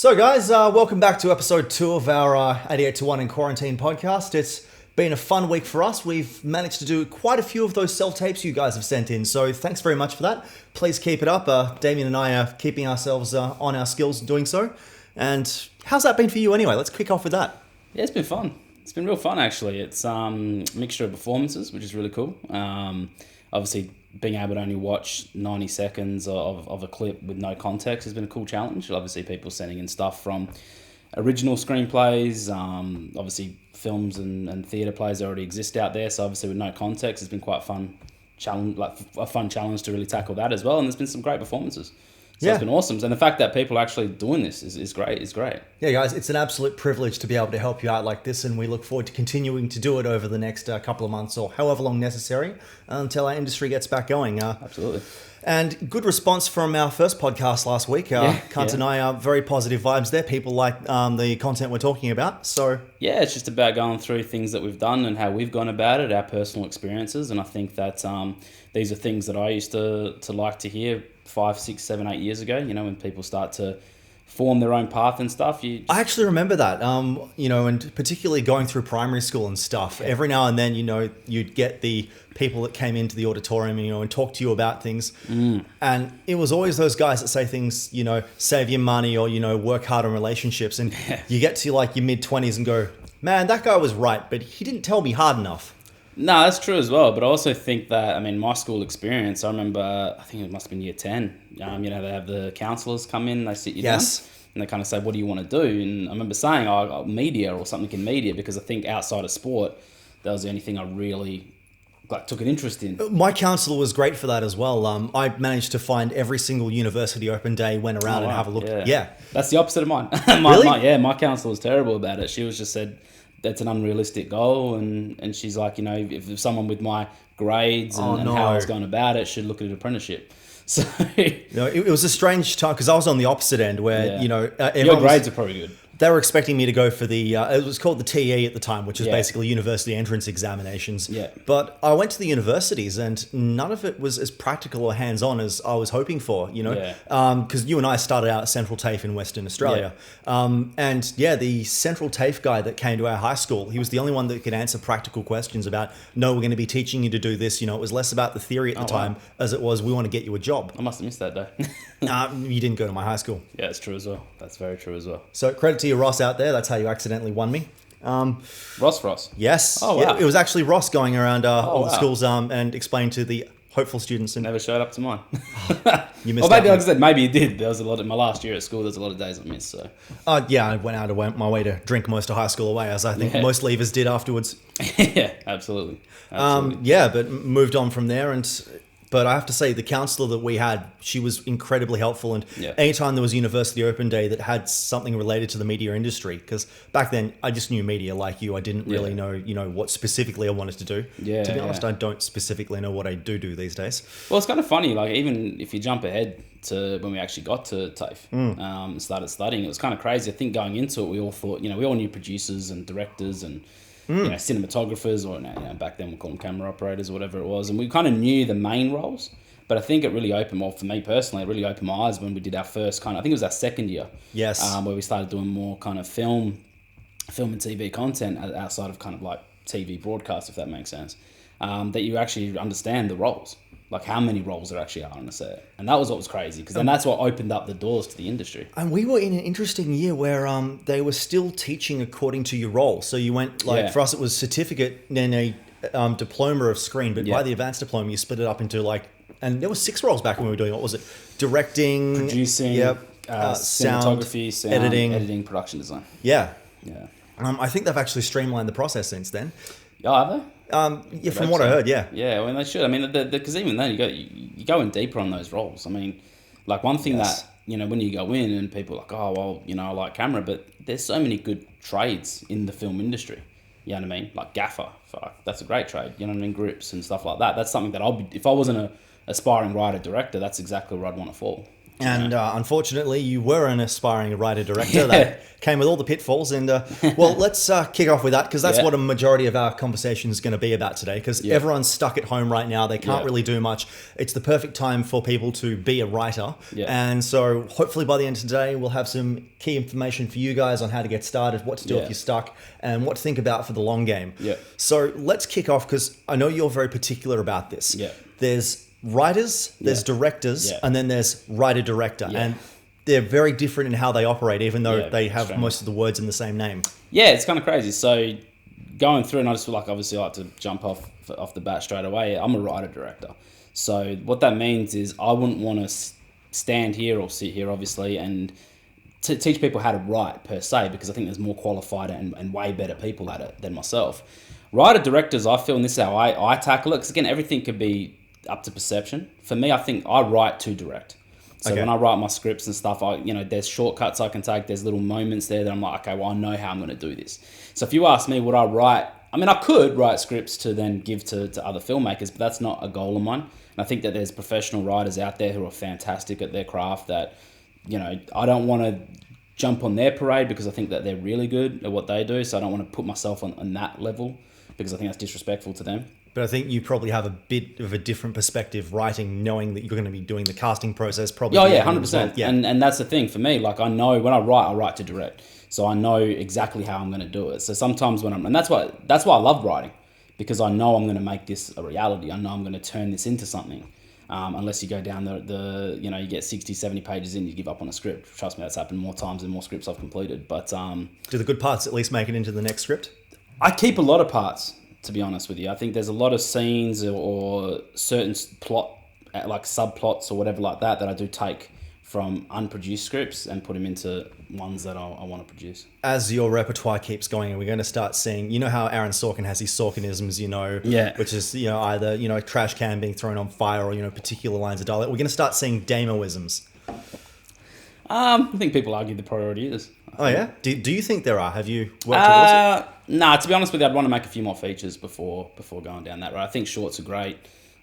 So, guys, welcome back to episode 2 of our 88 to 1 in Quarantine podcast. It's been a fun week for us. We've managed to do quite a few of those self-tapes you guys have sent in, so thanks very much for that. Please keep it up. Damien and I are keeping ourselves on our skills doing so. And how's that been for you anyway? Let's kick off with that. Yeah, it's been fun. It's been real fun, actually. It's a mixture of performances, which is really cool. Obviously, being able to only watch 90 seconds of a clip with no context has been a cool challenge. Obviously, people sending in stuff from original screenplays, obviously films and theatre plays that already exist out there. So obviously with no context, it's been quite fun challenge, like a fun challenge to really tackle that as well. And there's been some great performances. So It's been awesome. And the fact that people are actually doing this is great. Yeah, guys, it's an absolute privilege to be able to help you out like this, and we look forward to continuing to do it over the next couple of months or however long necessary until our industry gets back going. Absolutely. And good response from our first podcast last week. Cunt and I are very positive vibes there. People like the content we're talking about. So yeah, it's just about going through things that we've done and how we've gone about it, our personal experiences. And I think that these are things that I used to like to hear 5, 6, 7, 8 years ago, when people start to form their own path and stuff. I actually remember that, and particularly going through primary school and stuff. Yeah. Every now and then, you'd get the people that came into the auditorium, and talk to you about things. And it was always those guys that say things, save your money or, work hard on relationships. And you get to like your mid-20s and go, man, that guy was right, but he didn't tell me hard enough. No, that's true as well. But I also think that, my school experience, I remember, I think it must have been year 10. They have the counsellors come in, they sit you down, and they kind of say, what do you want to do? And I remember saying, media or something in media, because I think outside of sport, that was the only thing I really took an interest in. My counsellor was great for that as well. I managed to find every single university open day, went around and have a look. Yeah. That's the opposite of mine. Really? My counsellor was terrible about it. She was just said, that's an unrealistic goal, and she's like, if someone with my grades and how I was going about it should look at an apprenticeship. So it was a strange time because I was on the opposite end where your grades are probably good. They were expecting me to go for the it was called the TE at the time, which is basically university entrance examinations. Yeah. But I went to the universities and none of it was as practical or hands-on as I was hoping for, because you and I started out at Central TAFE in Western Australia. The Central TAFE guy that came to our high school, he was the only one that could answer practical questions about, no, we're going to be teaching you to do this. It was less about the theory at the time as it was, we want to get you a job. I must have missed that day. You didn't go to my high school. Yeah, it's true as well. That's very true as well. So credit to you, Ross, out there. That's how you accidentally won me. Ross? Yes. Oh, wow. Yeah, it was actually Ross going around all the schools and explaining to the hopeful students. And never showed up to mine. You missed maybe, like I said, maybe you did. There was a lot in my last year at school. There's a lot of days I missed. So. I went out of my way to drink most of high school away, as I think most leavers did afterwards. Yeah, absolutely. But moved on from there But I have to say, the counsellor that we had, she was incredibly helpful. And anytime there was a university open day that had something related to the media industry, because back then I just knew media like you. I didn't really know, what specifically I wanted to do. Yeah, to be honest, I don't specifically know what I do these days. Well, it's kind of funny. Even if you jump ahead to when we actually got to TAFE and started studying, it was kind of crazy. I think going into it, we all thought, we all knew producers and directors and cinematographers, or back then we call them camera operators or whatever it was, and we kind of knew the main roles. But I think it really opened, for me personally, it really opened my eyes when we did our first I think it was our second year, where we started doing more kind of film and TV content outside of kind of like TV broadcast, if that makes sense. That you actually understand the roles, like how many roles there actually are on a set. And that was what was crazy, because then that's what opened up the doors to the industry. And we were in an interesting year where they were still teaching according to your role. So you went, for us it was certificate, then a diploma of screen, but by the advanced diploma you split it up into and there was 6 roles back when we were doing, what was it? Directing, producing, cinematography, sound, editing, production design. Yeah. Yeah. I think they've actually streamlined the process since then. Oh, have they? From what I heard, yeah. Yeah, they should. Because even then you go in deeper on those roles. One thing that, when you go in and people are like, oh, well, I like camera, but there's so many good trades in the film industry. You know what I mean? Like gaffer, that's a great trade. You know what I mean? Grips and stuff like that. That's something that if I wasn't an aspiring writer director, that's exactly where I'd want to fall. And unfortunately, you were an aspiring writer-director that came with all the pitfalls. And well, let's kick off with that, because that's what a majority of our conversation is going to be about today, because everyone's stuck at home right now. They can't really do much. It's the perfect time for people to be a writer. And so hopefully by the end of today, we'll have some key information for you guys on how to get started, what to do if you're stuck, and what to think about for the long game. So let's kick off, because I know you're very particular about this. There's writers, there's directors, and then there's writer-director. And they're very different in how they operate, even though they have most of the words in the same name. Yeah, it's kind of crazy. So going through, and I just feel like obviously I like to jump off the bat straight away, I'm a writer-director. So what that means is I wouldn't want to stand here or sit here, obviously, and to teach people how to write per se, because I think there's more qualified and way better people at it than myself. Writer-directors, I feel, and this is how I tackle it, because again, everything could be up to perception. For me, I think I write to direct. So when I write my scripts and stuff, there's shortcuts I can take. There's little moments there that I'm like, okay, well, I know how I'm going to do this. So if you ask me, would I write? I mean, I could write scripts to then give to other filmmakers, but that's not a goal of mine. And I think that there's professional writers out there who are fantastic at their craft that, I don't want to jump on their parade, because I think that they're really good at what they do. So I don't want to put myself on that level, because I think that's disrespectful to them. But I think you probably have a bit of a different perspective writing, knowing that you're going to be doing the casting process probably. Oh, yeah, 100%. Yeah. And that's the thing for me. Like, I know when I write to direct. So I know exactly how I'm going to do it. So sometimes and that's why I love writing, because I know I'm going to make this a reality. I know I'm going to turn this into something. Unless you go down you get 60, 70 pages in, you give up on a script. Trust me, that's happened more times than more scripts I've completed. But do the good parts at least make it into the next script? I keep a lot of parts, to be honest with you. I think there's a lot of scenes or certain plot, like subplots or whatever like that I do take from unproduced scripts and put them into ones that I want to produce. As your repertoire keeps going, we're going to start seeing, how Aaron Sorkin has his Sorkinisms, which is, either, trash can being thrown on fire or, particular lines of dialogue. We're going to start seeing Damoisms. I think people argue the priority is. Oh, yeah? Do you think there are? Have you worked towards it? Nah, to be honest with you, I'd want to make a few more features before going down that road. I think shorts are great,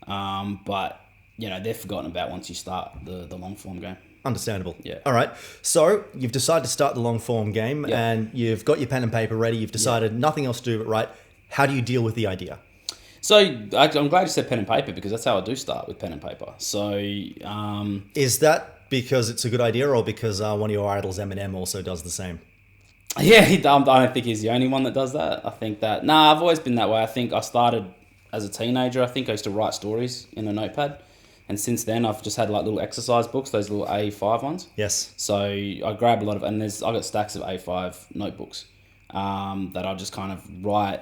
but, they're forgotten about once you start the long-form game. Understandable. Yeah. All right. So you've decided to start the long-form game, and you've got your pen and paper ready. You've decided nothing else to do but write. How do you deal with the idea? So I'm glad you said pen and paper, because that's how I do start, with pen and paper. So is that because it's a good idea, or because one of your idols, Eminem, also does the same? Yeah, I don't think he's the only one that does that. I think that... I've always been that way. I think I started as a teenager. I think I used to write stories in a notepad. And since then, I've just had like little exercise books, those little A5 ones. Yes. So I grab a lot of... And I've got stacks of A5 notebooks that I just kind of write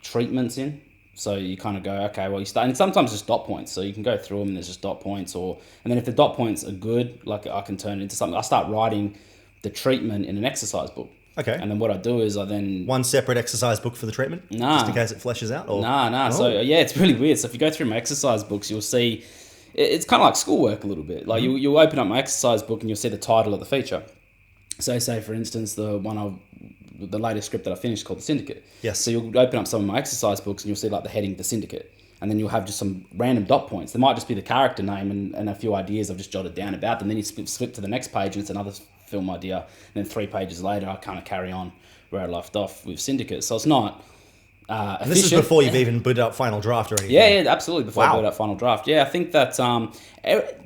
treatments in. So you kind of go, okay, well, you start... And sometimes it's dot points. So you can go through them and there's just dot points. And then if the dot points are good, like I can turn it into something. I start writing the treatment in an exercise book. Okay. And then what I do is I then... One separate exercise book for the treatment? Nah. Just in case it fleshes out? Or... Nah. Oh. So, yeah, it's really weird. So if you go through my exercise books, you'll see... It's kind of like schoolwork a little bit. Like, you'll open up my exercise book and you'll see the title of the feature. So, say, for instance, the latest script that I finished called The Syndicate. Yes. So you'll open up some of my exercise books and you'll see, like, the heading, The Syndicate. And then you'll have just some random dot points. There might just be the character name and a few ideas I've just jotted down about them. Then you flip to the next page and it's another film idea. And then 3 pages later, I kind of carry on where I left off with Syndicate. So it's not efficient. This is before you've even booted up Final Draft or anything. Yeah, absolutely. Before I booted up Final Draft. Yeah, I think that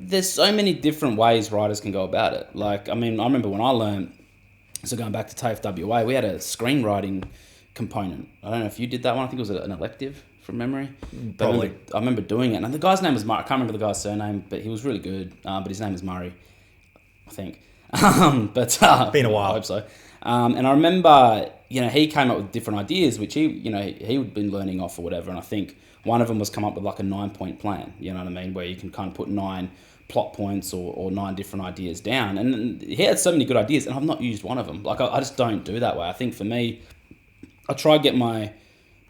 there's so many different ways writers can go about it. Like, I mean, I remember when I learned, so going back to TAFE WA, we had a screenwriting component. I don't know if you did that one. I think it was an elective from memory. Probably. I remember doing it. And the guy's name was Murray. I can't remember the guy's surname, but he was really good. But his name is Murray, I think. Been a while. I hope so. And I remember, he came up with different ideas, which he'd been learning off or whatever. And I think one of them was come up with like a 9-point plan, you know what I mean? Where you can kind of put 9 plot points or 9 different ideas down. And he had so many good ideas and I've not used one of them. Like, I just don't do that way. I think for me, I try to get my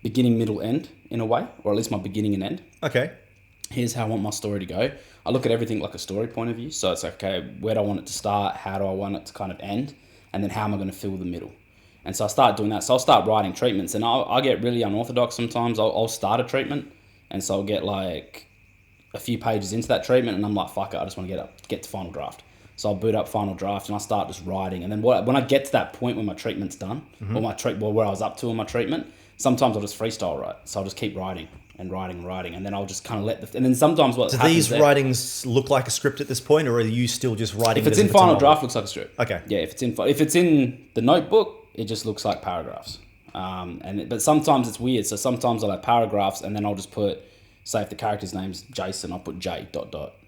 beginning, middle, end in a way, or at least my beginning and end. Okay. Here's how I want my story to go. I look at everything like a story point of view. So it's like, okay, where do I want it to start? How do I want it to kind of end? And then how am I going to fill the middle? And so I start doing that. So I'll start writing treatments, and I'll get really unorthodox sometimes. I'll start a treatment, and so I'll get like a few pages into that treatment, and I'm like, fuck it, I just want to get to Final Draft. So I'll boot up Final Draft and I start just writing. And then when I get to that point where my treatment's done, or where I was up to in my treatment, sometimes I'll just freestyle write. So I'll just keep writing and writing, and then I'll just kind of and then sometimes what happens these writings look like a script at this point, or are you still just writing? If it's in Final Draft, it looks like a script. Okay. Yeah, if it's in the notebook, it just looks like paragraphs. But sometimes it's weird. So sometimes I'll have paragraphs, and then I'll just put, say if the character's name's Jason, I'll put J ...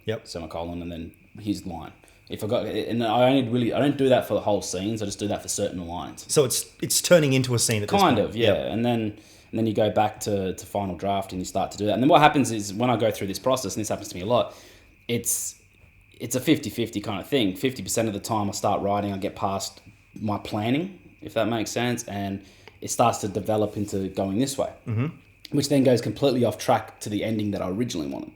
Yep. Semicolon, and then his line. If I got, and I don't do that for the whole scenes. I just do that for certain lines. So it's turning into a scene at this point. Kind of, yeah. Yep. And then you go back to Final Draft and you start to do that. And then what happens is when I go through this process, and this happens to me a lot, it's a 50-50 kind of thing. 50% of the time I start writing, I get past my planning, if that makes sense, and it starts to develop into going this way, which then goes completely off track to the ending that I originally wanted.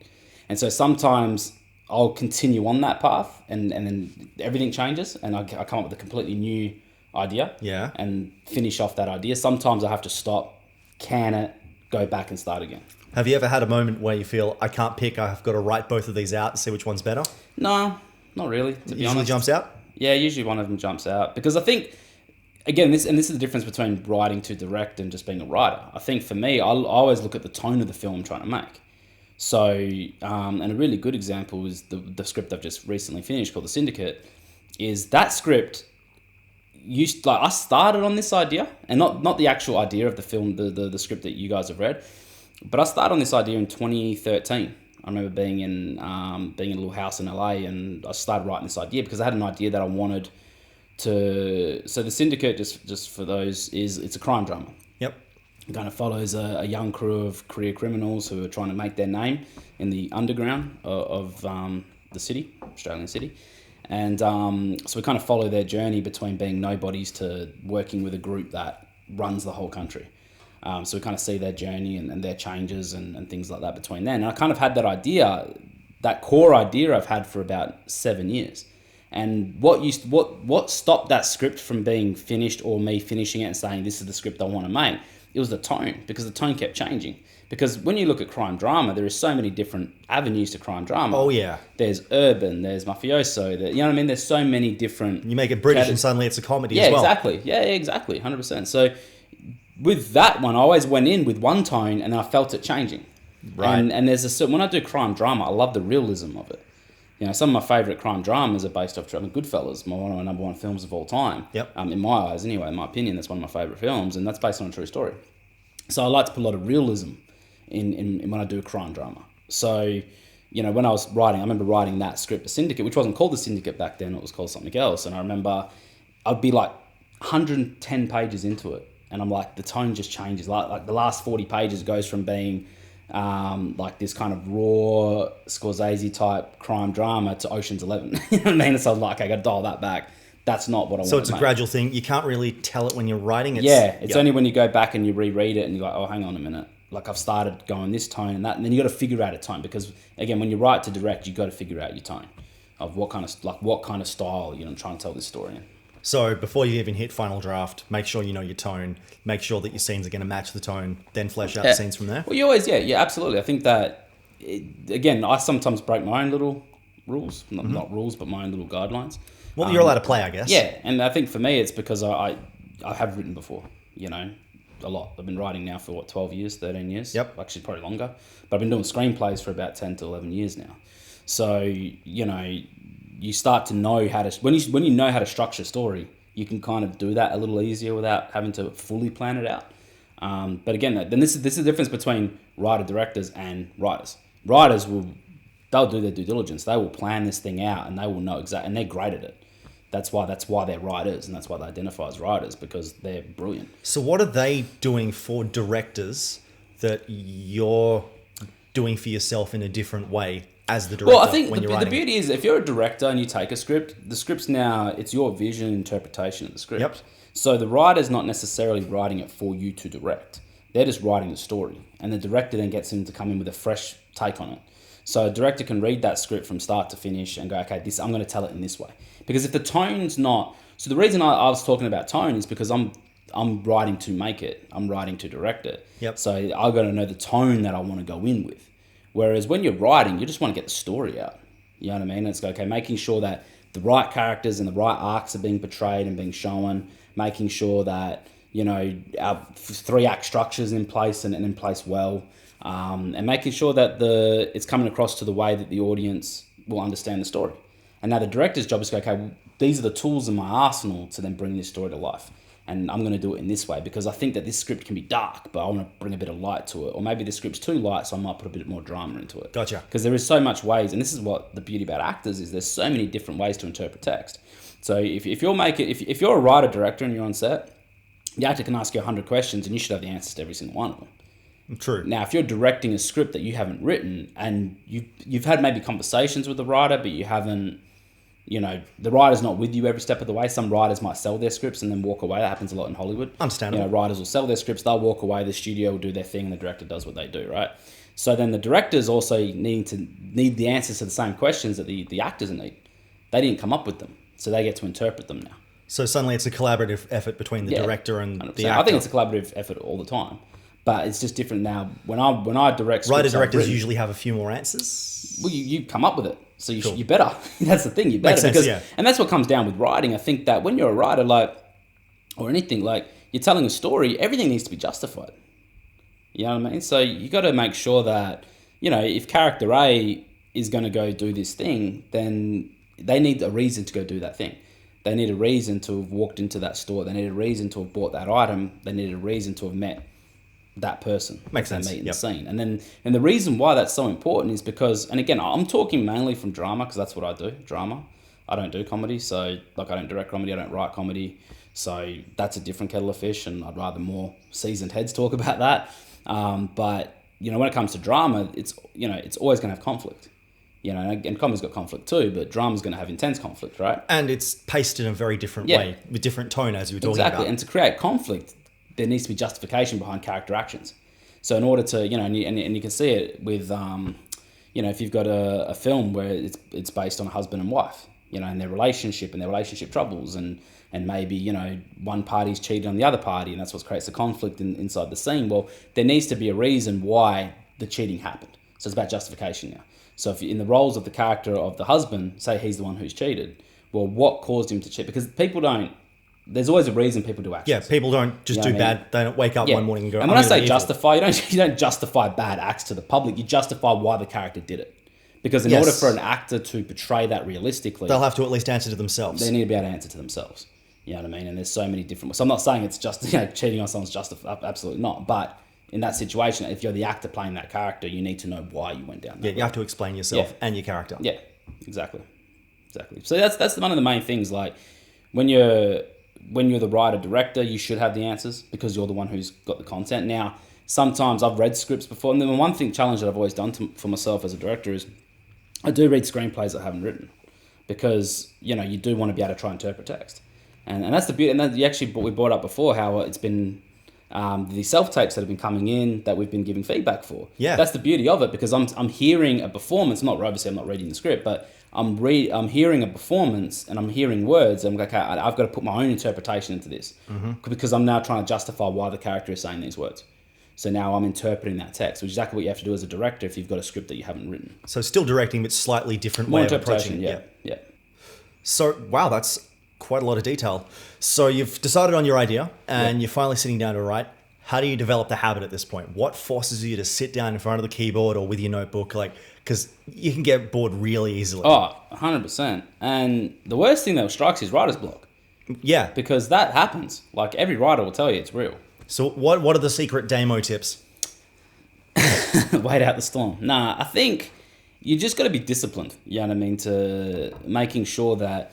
And so sometimes I'll continue on that path, and then everything changes, and I come up with a completely new idea, and finish off that idea. Sometimes I have to stop, can it, go back and start again. Have you ever had a moment where you feel, I can't pick, I've got to write both of these out and see which one's better? No, not really, to be honest. Usually jumps out? Yeah, usually one of them jumps out. Because I think, again, this is the difference between writing to direct and just being a writer. I think for me, I always look at the tone of the film I'm trying to make. So, and a really good example is the script I've just recently finished called The Syndicate, is that script... I started on this idea, and not the actual idea of the film, the script that you guys have read, but I started on this idea in 2013. I remember being in a little house in LA, and I started writing this idea because I had an idea that I wanted to. So The Syndicate, just for those, it's a crime drama. Yep. It kind of follows a young crew of career criminals who are trying to make their name in the underground of the city, Australian city. And so we kind of follow their journey between being nobodies to working with a group that runs the whole country. So we kind of see their journey and their changes and things like that between then. And I kind of had that idea, that core idea I've had for about 7 years. And what stopped that script from being finished, or me finishing it and saying, this is the script I want to make? It was the tone, because the tone kept changing. Because when you look at crime drama, there are so many different avenues to crime drama. Oh, yeah. There's urban, there's mafioso, you know what I mean? There's so many different... You make it British and suddenly it's a comedy as well. Exactly. Yeah, exactly. 100%. So with that one, I always went in with one tone and I felt it changing. Right. And there's when I do crime drama, I love the realism of it. You know, some of my favourite crime dramas are based off Goodfellas, one of my number one films of all time. Yep. In my eyes, anyway, in my opinion, that's one of my favourite films, and that's based on a true story. So I like to put a lot of realism in when I do a crime drama. So, you know, when I was writing, I remember writing that script, The Syndicate, which wasn't called The Syndicate back then, it was called something else. And I remember I'd be like 110 pages into it, and I'm like, the tone just changes. Like the last 40 pages goes from being like this kind of raw Scorsese type crime drama to Ocean's 11. You know what I mean? So I was like, I got to dial that back. That's not what I want to make. So it's a gradual thing. You can't really tell it when you're writing. It's only when you go back and you reread it and you're like, oh, hang on a minute. Like, I've started going this tone and that. And then you got to figure out a tone, because, again, when you write to direct, you got to figure out your tone of what kind of style you're trying to tell this story in. So before you even hit final draft, make sure you know your tone. Make sure that your scenes are going to match the tone. Then flesh out the scenes from there. Well, you always, absolutely. I think that, again, I sometimes break my own little rules. Not rules, but my own little guidelines. Well, you're allowed to play, I guess. Yeah, and I think for me, it's because I have written before, you know, a lot. I've been writing now for, 12 years, 13 years? Yep. Actually, probably longer. But I've been doing screenplays for about 10 to 11 years now. So, you know, you start to know how to... When you know how to structure a story, you can kind of do that a little easier without having to fully plan it out. But again, then this is the difference between writer-directors and writers. Writers they'll do their due diligence. They will plan this thing out, and they will know exactly... And they're great at it. That's why they're writers, and that's why they identify as writers, because they're brilliant. So what are they doing for directors that you're doing for yourself in a different way as the director? Well, I think the beauty is, if you're a director and you take a script, the script's now, it's your vision and interpretation of the script. Yep. So the writer's not necessarily writing it for you to direct. They're just writing the story, and the director then gets him to come in with a fresh take on it. So a director can read that script from start to finish and go, okay, I'm going to tell it in this way. Because if the tone's not... So the reason I was talking about tone is because I'm writing to make it. I'm writing to direct it. Yep. So I've got to know the tone that I want to go in with. Whereas when you're writing, you just want to get the story out. You know what I mean? It's okay, making sure that the right characters and the right arcs are being portrayed and being shown, making sure that, you know, our 3-act structures in place and in place well, and making sure that it's coming across to the way that the audience will understand the story. And now the director's job is to go, okay, well, these are the tools in my arsenal to then bring this story to life. And I'm going to do it in this way because I think that this script can be dark, but I want to bring a bit of light to it. Or maybe the script's too light, so I might put a bit more drama into it. Gotcha. Because there is so much ways, and this is what the beauty about actors is. There's so many different ways to interpret text. So if you're a writer director and you're on set, the actor can ask you 100 questions, and you should have the answers to every single one of them. True. Now, if you're directing a script that you haven't written, and you've had maybe conversations with the writer, but you haven't. You know, the writer's not with you every step of the way. Some writers might sell their scripts and then walk away. That happens a lot in Hollywood. Understandable. You know, writers will sell their scripts, they'll walk away, the studio will do their thing, and the director does what they do, right? So then the directors also need the answers to the same questions that the actors need. They didn't come up with them, so they get to interpret them now. So suddenly it's a collaborative effort between the director and 100%. the actor. I think it's a collaborative effort all the time. But it's just different now. When I direct scripts, writer-directors usually have a few more answers. Well, you come up with it. So Cool. you better. That's the thing. You better. Makes sense, And that's what comes down with writing. I think that when you're a writer, or anything, you're telling a story, everything needs to be justified. You know what I mean? So you got to make sure that, you know, if character A is going to go do this thing, then they need a reason to go do that thing. They need a reason to have walked into that store. They need a reason to have bought that item. They need a reason to have met that person. Makes sense. Meet in the scene. And the reason why that's so important is because, and again, I'm talking mainly from drama because that's what I do, drama. I don't do comedy, so I don't direct comedy, I don't write comedy, so that's a different kettle of fish, and I'd rather more seasoned heads talk about that. But you know, when it comes to drama, it's always going to have conflict. You know, and comedy's got conflict too, but drama's going to have intense conflict, right? And it's paced in a very different way, with different tone, as you were talking about. Exactly, and to create conflict, there needs to be justification behind character actions. So in order to, you know, and you can see it with, you know, if you've got a film where it's based on a husband and wife, you know, and their relationship troubles, and maybe, you know, one party's cheated on the other party, and that's what creates the conflict inside the scene. Well, there needs to be a reason why the cheating happened. So it's about justification now. So if in the roles of the character of the husband, say he's the one who's cheated, well, what caused him to cheat? Because there's always a reason people do actions. Yeah, people don't just do bad. They don't wake up one morning and go, and when I say justify, you don't justify bad acts to the public. You justify why the character did it. Because in order for an actor to portray that realistically, they'll have to at least answer to themselves. They need to be able to answer to themselves. You know what I mean? And there's so many different ways. So I'm not saying it's just, you know, cheating on someone's justified. Absolutely not. But in that situation, if you're the actor playing that character, you need to know why you went down that road. You have to explain yourself and your character. Yeah, exactly. So that's one of the main things. Like when you're the writer director, you should have the answers because you're the one who's got the content. Now, sometimes I've read scripts before, and the one challenge that I've always done for myself as a director is I do read screenplays that I haven't written because, you know, you do want to be able to try and interpret text, and that's the beauty. And that we brought up before how it's been the self-tapes that have been coming in that we've been giving feedback for. Yeah, that's the beauty of it because I'm hearing a performance. Obviously I'm not reading the script, but I'm hearing a performance and I'm hearing words. And I'm like, okay, I've got to put my own interpretation into this because I'm now trying to justify why the character is saying these words. So now I'm interpreting that text, which is exactly what you have to do as a director if you've got a script that you haven't written. So still directing, but slightly different More way of approaching it. Yeah. So, wow, that's quite a lot of detail. So you've decided on your idea and you're finally sitting down to write. How do you develop the habit at this point? What forces you to sit down in front of the keyboard or with your notebook? Because you can get bored really easily. Oh, 100%. And the worst thing that strikes is writer's block. Yeah. Because that happens. Like every writer will tell you it's real. So what are the secret demo tips? Wait out the storm. Nah, I think you just got to be disciplined. You know what I mean? To making sure that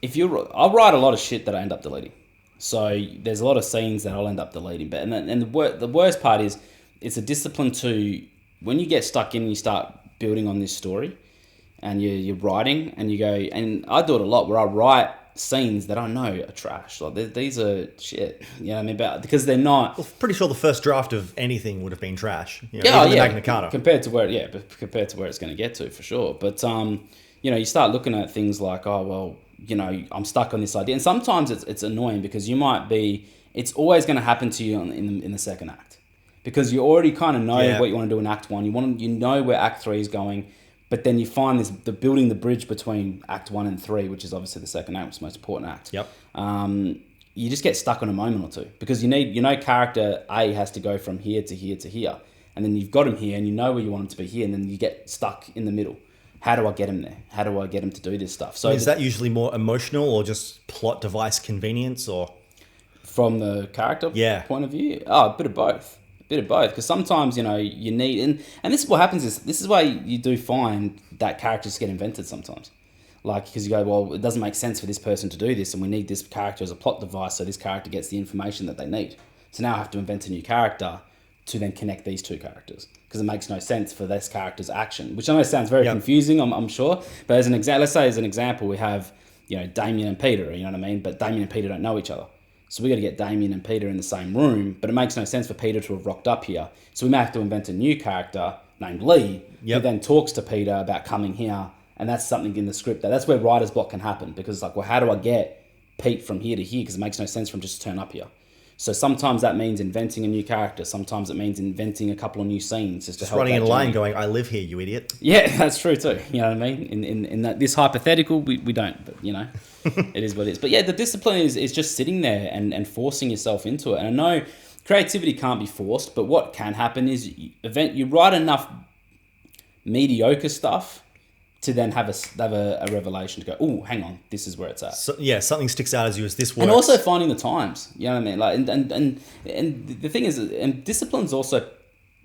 I'll write a lot of shit that I end up deleting. So there's a lot of scenes that I'll end up deleting. But the worst part is it's a discipline to when you get stuck in and you start building on this story and you're writing and you go, and I do it a lot where I write scenes that I know are trash. Like these are shit. You know what I mean? Because they're not. Well, pretty sure the first draft of anything would have been trash. You know, even the Magna Carta. Compared to where it's going to get to for sure. But you know, you start looking at things like, oh well, you know, I'm stuck on this idea, and sometimes it's annoying because you might be. It's always going to happen to you in the second act because you already kind of know what you want to do in Act 1. You know where Act 3 is going. But then you find the building the bridge between Act 1 and 3, which is obviously the second act, which is the most important act. Yep. You just get stuck on a moment or two because character A has to go from here to here to here. And then you've got him here and you know where you want him to be here. And then you get stuck in the middle. How do I get him there? How do I get him to do this stuff? So is that usually more emotional or just plot device convenience or? From the character point of view? Oh, a bit of both. Because sometimes, you need... And this is what happens is... This is why you do find that characters get invented sometimes. Like, because you go, well, it doesn't make sense for this person to do this, and we need this character as a plot device so this character gets the information that they need. So now I have to invent a new character to then connect these two characters. Because it makes no sense for this character's action. Which I know sounds very confusing, I'm sure. But as an example, let's say as an example, we have, Damien and Peter, you know what I mean? But Damien and Peter don't know each other. So we got to get Damien and Peter in the same room, but it makes no sense for Peter to have rocked up here. So we may have to invent a new character named Lee, who then talks to Peter about coming here, and that's something in the script. That's where writer's block can happen, because it's like, well, how do I get Pete from here to here? Because it makes no sense for him just to turn up here. So sometimes that means inventing a new character. Sometimes it means inventing a couple of new scenes just help running in a line journey. going, I live here, you idiot. Yeah, that's true too. You know what I mean? In that, this hypothetical, we don't, but it is what it is. But yeah, the discipline is just sitting there and forcing yourself into it. And I know creativity can't be forced, but what can happen is you write enough mediocre stuff to then have a revelation to go, oh, hang on, this is where it's at. So, something sticks out as you as this works. And also finding the times, you know what I mean? Like, and the thing is, and discipline's also,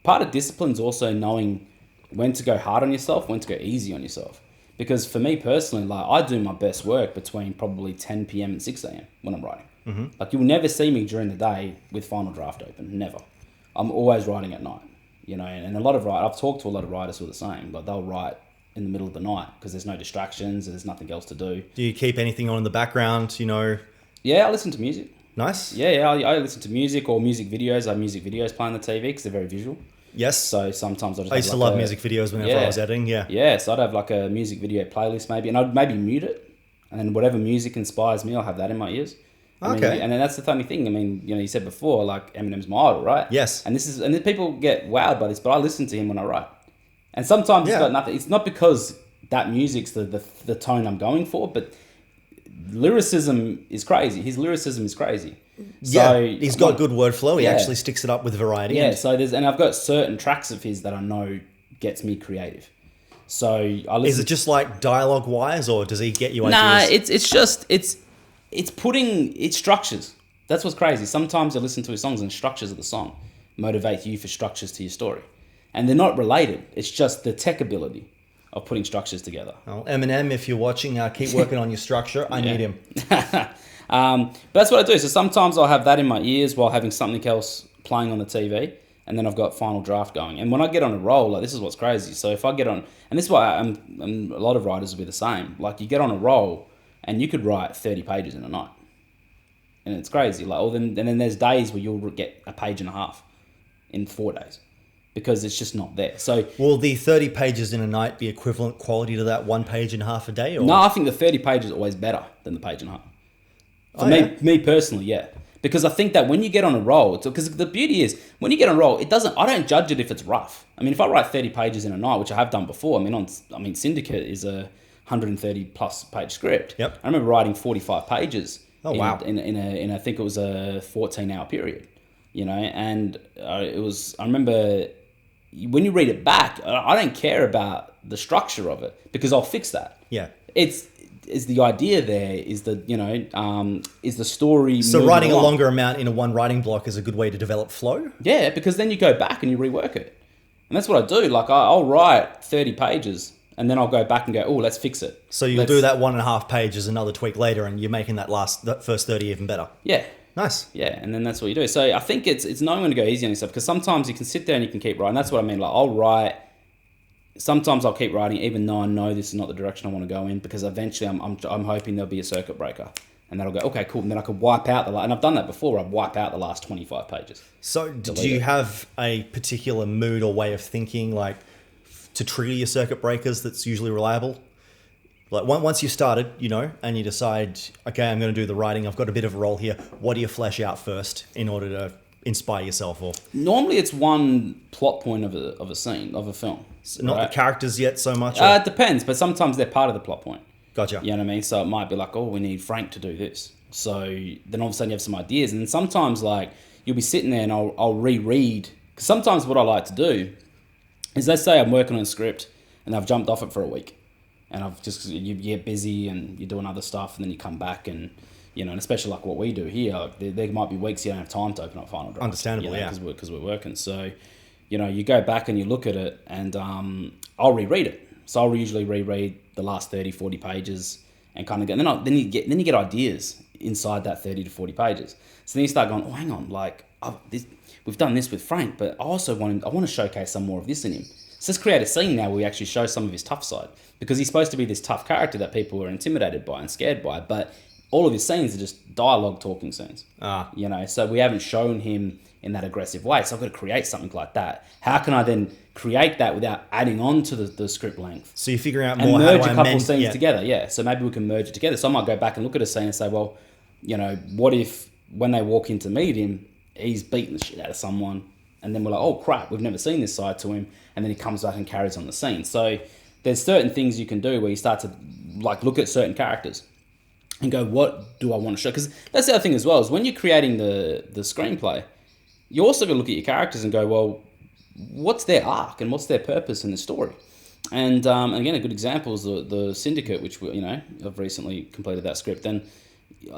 part of discipline's also knowing when to go hard on yourself, when to go easy on yourself. Because for me personally, like, I do my best work between probably 10 p.m. and 6 a.m. when I'm writing. Mm-hmm. Like, you'll never see me during the day with Final Draft open, never. I'm always writing at night, and a lot of I've talked to a lot of writers who are the same. Like, they'll write in the middle of the night because there's no distractions, there's nothing else to do. Do you keep anything on in the background, Yeah, I listen to music. Nice. Yeah, I listen to music or music videos. I have music videos playing on the TV because they're very visual. Yes. So sometimes I used to love music videos whenever I was editing, Yeah, so I'd have like a music video playlist maybe, and I'd maybe mute it, and then whatever music inspires me, I'll have that in my ears. Okay. And then that's the funny thing. I mean, you said before, like, Eminem's my idol, right? Yes. And then people get wowed by this, but I listen to him when I write. And sometimes it's got nothing. It's not because that music's the tone I'm going for, but lyricism is crazy. His lyricism is crazy. So he's got good word flow. He actually sticks it up with variety. Yeah, and I've got certain tracks of his that I know gets me creative. So I listen. Is it just like dialogue wise, or does he get you ideas? Nah, it's structures. That's what's crazy. Sometimes I listen to his songs and structures of the song motivate you for structures to your story. And they're not related. It's just the tech ability of putting structures together. Well, Eminem, if you're watching, keep working on your structure. I need him. But that's what I do. So sometimes I'll have that in my ears while having something else playing on the TV. And then I've got Final Draft going. And when I get on a roll, like, this is what's crazy. So if I get on... And this is why a lot of writers will be the same. Like, you get on a roll and you could write 30 pages in a night. And it's crazy. Like, and then there's days where you'll get a page and a half in 4 days. Because it's just not there. So will the 30 pages in a night be equivalent quality to that 1 page and a half a day? Or? No, I think the 30 pages is always better than the page and a half. For me personally, yeah. Because I think that when you get on a roll, because the beauty is when you get on a roll, I don't judge it if it's rough. I mean, if I write 30 pages in a night, which I have done before, Syndicate is a 130 plus page script. Yep. I remember writing 45 pages. Oh, wow. In I think it was a 14-hour period. And I remember when you read it back, I don't care about the structure of it because I'll fix that. Yeah. It's the idea there is the is the story. So writing a longer amount in a one writing block is a good way to develop flow? Yeah, because then you go back and you rework it. And that's what I do. Like I'll write 30 pages and then I'll go back and go, oh, let's fix it. So you'll do that 1.5 pages, another tweak later, and you're making that first 30 even better. Yeah. Nice. Yeah, and then that's what you do. So I think it's knowing when to go easy on yourself because sometimes you can sit there and you can keep writing. That's what I mean. Like I'll write. Sometimes I'll keep writing even though I know this is not the direction I want to go in because eventually I'm hoping there'll be a circuit breaker and then I'll go, okay, cool. And then I could wipe out and I've done that before. I've wiped out the last 25 pages. So do you have a particular mood or way of thinking like to trigger your circuit breakers that's usually reliable? Like once you've started, and you decide, okay, I'm going to do the writing. I've got a bit of a role here. What do you flesh out first in order to inspire yourself? Or normally it's one plot point of a scene, of a film. Not Right. the characters yet so much? It depends, but sometimes they're part of the plot point. Gotcha. You know what I mean? So it might be like, oh, we need Frank to do this. So then all of a sudden you have some ideas. And then sometimes like you'll be sitting there and I'll reread. Because sometimes what I like to do is, let's say I'm working on a script and I've jumped off it for a week. And you get busy and you're doing other stuff, and then you come back and, you know, and especially like what we do here, like there might be weeks you don't have time to open up Final Draft. Understandable, yeah. Because we're working. So, you know, you go back and you look at it, and I'll reread it. So I'll usually reread the last 30, 40 pages and kind of go, then you get ideas inside that 30 to 40 pages. So then you start going, oh, hang on, like we've done this with Frank, but I want to showcase some more of this in him. So let's create a scene now where we actually show some of his tough side, because he's supposed to be this tough character that people are intimidated by and scared by, but all of his scenes are just dialogue talking scenes. You know, so we haven't shown him in that aggressive way. So I've got to create something like that. How can I then create that without adding on to the script length? So you're figuring out And more merge how a to couple amend, scenes together, yeah. So maybe we can merge it together. So I might go back and look at a scene and say, well, you know, what if when they walk in to meet him, he's beating the shit out of someone, and then we're like, oh crap, we've never seen this side to him, and then he comes back and carries on the scene. So there's certain things you can do where you start to like look at certain characters and go, what do I want to show? Because that's the other thing as well, is when you're creating the screenplay, you also got to look at your characters and go, well, what's their arc and what's their purpose in the story? And again, a good example is the Syndicate, which I've recently completed that script. And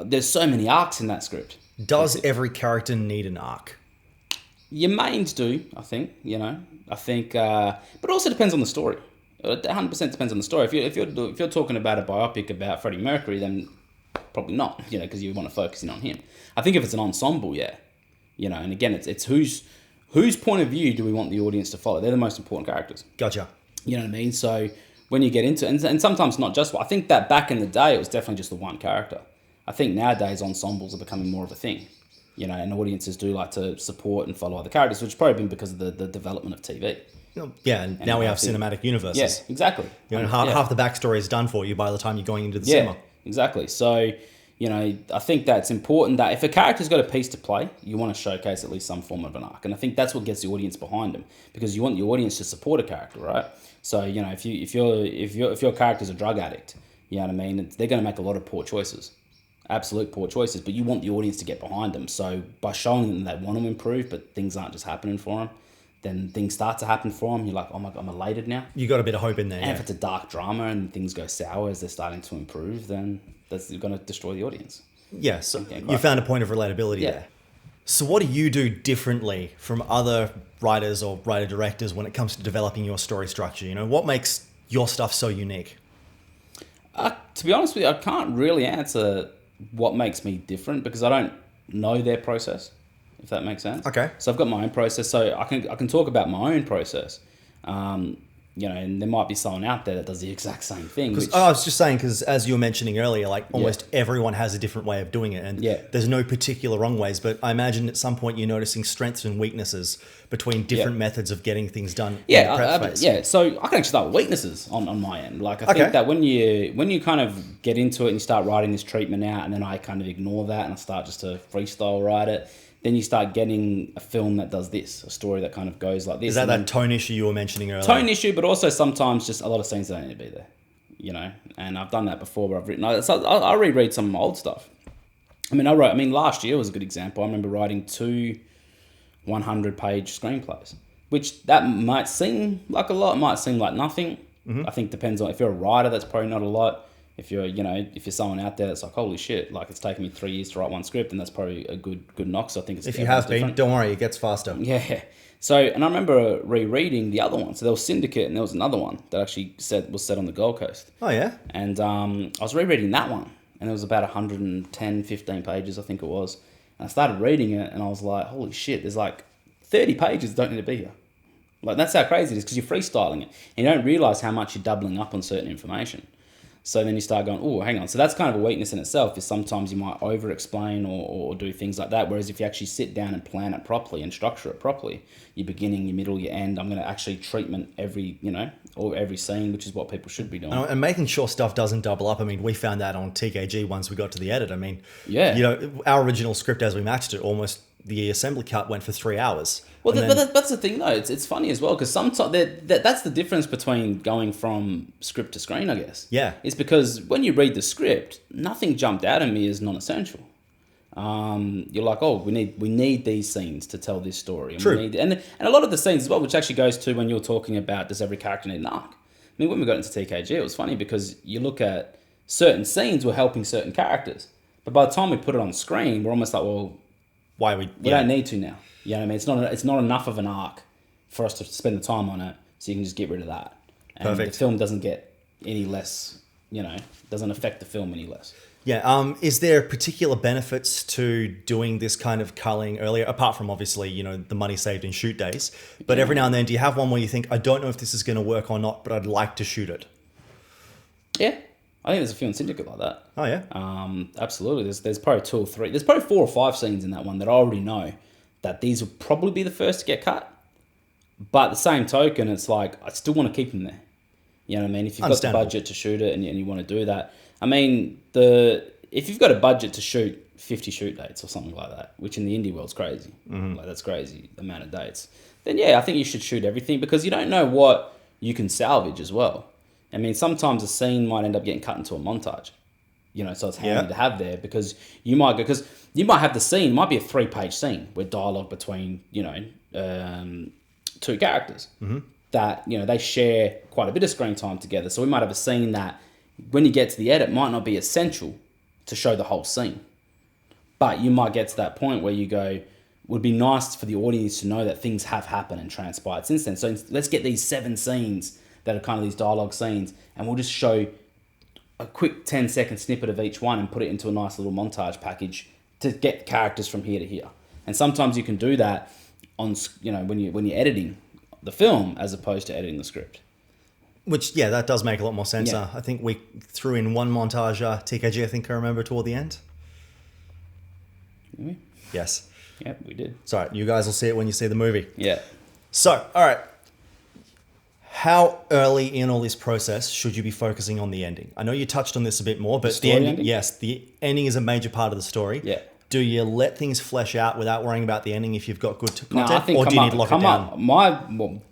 there's so many arcs in that script. Does every character need an arc? Your mains do, I think. But also depends on the story. It 100% depends on the story. If you're talking about a biopic about Freddie Mercury, then probably not. Because you want to focus in on him. I think if it's an ensemble, yeah. And again, it's whose point of view do we want the audience to follow? They're the most important characters. Gotcha. You know what I mean? So when you get into and sometimes not just, I think that back in the day it was definitely just the one character. I think nowadays ensembles are becoming more of a thing. And audiences do like to support and follow other characters, which has probably been because of the development of TV. Yeah, and now we have cinematic universes. Yes, exactly. Half the backstory is done for you by the time you're going into the cinema. Exactly. So, I think that's important that if a character's got a piece to play, you want to showcase at least some form of an arc. And I think that's what gets the audience behind them, because you want your audience to support a character, right? So, if your character's a drug addict, you know what I mean? They're going to make a lot of poor choices. Absolute poor choices, but you want the audience to get behind them. So by showing them they want to improve, but things aren't just happening for them, then things start to happen for them. You're like, oh my God, I'm elated now. You got a bit of hope in there. And if it's a dark drama and things go sour as they're starting to improve, then that's going to destroy the audience. Yeah, so you found a point of relatability there. So what do you do differently from other writers or writer-directors when it comes to developing your story structure? What makes your stuff so unique? To be honest with you, I can't really answer what makes me different, because I don't know their process, if that makes sense. Okay. So I've got my own process, so I can talk about my own process. And there might be someone out there that does the exact same thing. I was just saying, because as you were mentioning earlier, like almost everyone has a different way of doing it, and there's no particular wrong ways. But I imagine at some point you're noticing strengths and weaknesses between different methods of getting things done. So I can actually start with weaknesses on my end. Like I think that when you kind of get into it and you start writing this treatment out, and then I kind of ignore that and I start just to freestyle write it, then you start getting a film that does this, a story that kind of goes like this. Is that tone issue you were mentioning earlier? Tone issue, but also sometimes just a lot of scenes that don't need to be there, And I've done that before where I've written... I'll reread some of my old stuff. Last year was a good example. I remember writing 2 100-page screenplays, which that might seem like a lot, might seem like nothing. Mm-hmm. I think depends on... If you're a writer, that's probably not a lot. If you're, if you're someone out there that's like, holy shit, like it's taken me 3 years to write one script, and that's probably a good knock. So I think it's... If you have been, don't worry, it gets faster. Yeah. So, and I remember rereading the other one. So there was Syndicate, and there was another one that actually was set on the Gold Coast. Oh, yeah? And I was rereading that one, and it was about 110, 15 pages, I think it was. And I started reading it, and I was like, holy shit, there's like 30 pages that don't need to be here. Like, that's how crazy it is, because you're freestyling it. And you don't realise how much you're doubling up on certain information. So then you start going, oh, hang on. So that's kind of a weakness in itself, is sometimes you might over-explain or do things like that. Whereas if you actually sit down and plan it properly and structure it properly, your beginning, your middle, your end, I'm going to actually treatment every, or every scene, which is what people should be doing. And making sure stuff doesn't double up. We found that on TKG once we got to the edit. yeah. Our original script as we matched it almost the assembly cut went for 3 hours. Well, And but then- that's the thing, though. It's funny as well because sometimes that's the difference between going from script to screen, I guess. Yeah. It's because when you read the script, nothing jumped out at me as non-essential. You're like, oh, we need these scenes to tell this story. And True. And a lot of the scenes as well, which actually goes to when you're talking about does every character need an arc? I mean, when we got into TKG, it was funny because you look at certain scenes were helping certain characters, but by the time we put it on screen, we're almost like, well, why we we don't need to now. You know what I mean? It's not enough of an arc for us to spend the time on it, so you can just get rid of that. And Perfect. the film doesn't get any less, doesn't affect the film any less. Yeah. Is there particular benefits to doing this kind of culling earlier, apart from obviously, the money saved in shoot days? But every now and then, do you have one where you think, I don't know if this is going to work or not, but I'd like to shoot it? Yeah. I think there's a few in Syndicate like that. Oh, yeah? Absolutely. There's probably 2 or 3. There's probably 4 or 5 scenes in that one that I already know that these will probably be the first to get cut. But at the same token, it's like, I still want to keep them there. You know what I mean? If you've got the Understandable. budget to shoot it and you want to do that. I mean, if you've got a budget to shoot 50 shoot dates or something like that, which in the indie world's crazy. Like, that's crazy amount of dates. Then, yeah, I think you should shoot everything because you don't know what you can salvage as well. I mean, sometimes a scene might end up getting cut into a montage, so it's handy to have there because you might have the scene, it might be a 3-page scene with dialogue between, 2 characters that, they share quite a bit of screen time together. So we might have a scene that when you get to the edit might not be essential to show the whole scene, but you might get to that point where you go, would be nice for the audience to know that things have happened and transpired since then. So let's get these 7 scenes that are kind of these dialogue scenes, and we'll just show a quick 10-second snippet of each one and put it into a nice little montage package to get characters from here to here. And sometimes you can do that on, when you're editing the film as opposed to editing the script. Which, that does make a lot more sense. Yeah. I think we threw in one montage, TKG, I think I remember, toward the end. Did we? Yes. Yeah, we did. Sorry, you guys will see it when you see the movie. Yeah. So, all right. How early in all this process should you be focusing on the ending? I know you touched on this a bit more, but story ending? Yes, the ending is a major part of the story. Yeah. Do you let things flesh out without worrying about the ending if you've got good No, content, I think or do you need to lock it down? My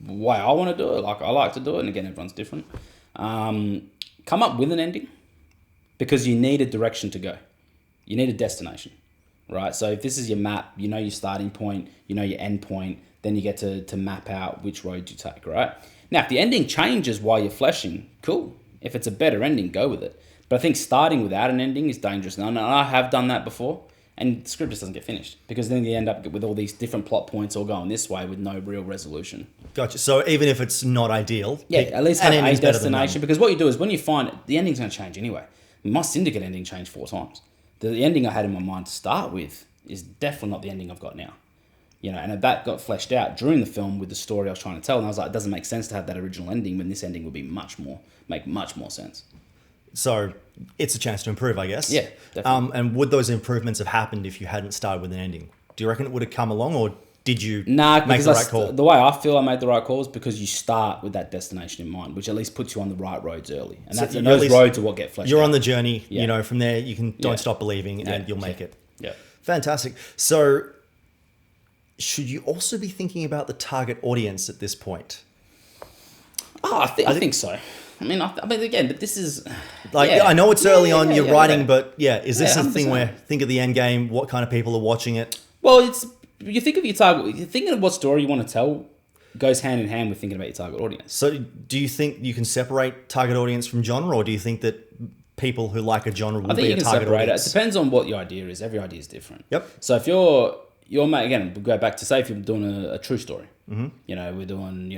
way I want to do it, like I like to do it, and again, everyone's different. Come up with an ending because you need a direction to go. You need a destination, right? So if this is your map, you know your starting point, you know your end point, then you get to map out which road you take, right? Now, if the ending changes while you're fleshing, cool. If it's a better ending, go with it. But I think starting without an ending is dangerous. And I have done that before, and the script just doesn't get finished because then you end up with all these different plot points all going this way with no real resolution. Gotcha. So even if it's not ideal, Yeah, at least have an a ending's better than none. destination, because what you do is when you find it, the ending's going to change anyway. My Syndicate ending changed 4 times. The ending I had in my mind to start with is definitely not the ending I've got now. And that got fleshed out during the film with the story I was trying to tell, and I was like, it doesn't make sense to have that original ending when this ending would be make much more sense. So it's a chance to improve, I guess. Yeah, definitely. And would those improvements have happened if you hadn't started with an ending? Do you reckon it would have come along, or did you Nah, make because the right call? the way I feel I made the right call is because you start with that destination in mind, which at least puts you on the right roads early. And, So and you at those least- roads are what get fleshed out. You're on the journey, Yeah. from there you can don't Yeah. stop believing Yeah. and you'll make it. Yeah. Fantastic. So should you also be thinking about the target audience at this point? Oh, I think so. I mean, again, but this is... Like, yeah. I know it's early Yeah, on, yeah, you're yeah, writing, yeah. but is this Yeah, a thing 100%. where think of the end game, what kind of people are watching it? Well, you think of your target... You're thinking of what story you want to tell goes hand in hand with thinking about your target audience. So do you think you can separate target audience from genre, or do you think that people who like a genre will I think be you a can target separate audience? it. It depends on what your idea is. Every idea is different. Yep. So if you're again, we'll go back to say if you're doing a true story, we're doing,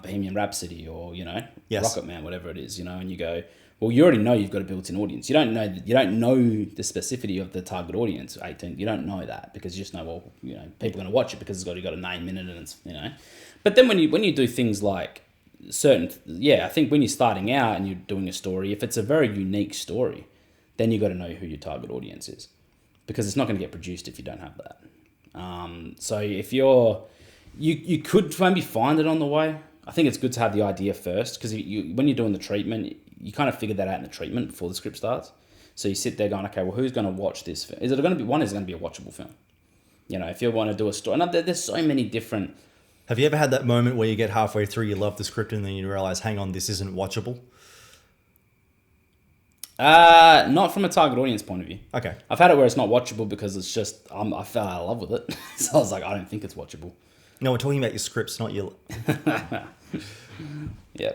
Bohemian Rhapsody or, Yes. Rocket Man, whatever it is, and you go, well, you already know you've got a built-in audience. You don't know the specificity of the target audience, 18. You don't know that because you just know, well, people are going to watch it because it's got a name in it and it's, But then when you do things like I think when you're starting out and you're doing a story, if it's a very unique story, then you got to know who your target audience is because it's not going to get produced if you don't have that. So if you could maybe find it on the way. I think it's good to have the idea first because when you're doing the treatment, you kind of figure that out in the treatment before the script starts. So you sit there going, okay, well, who's going to watch this film? Is it going to be a watchable film? You know, if you want to do a story, and there's so many different. Have you ever had that moment where you get halfway through, you love the script, and then you realize, hang on, this isn't watchable? Not from a target audience point of view. Okay. I've had it where it's not watchable because it's just I fell out of love with it. So I was like, I don't think it's watchable. No, we're talking about your scripts, not your... Yeah.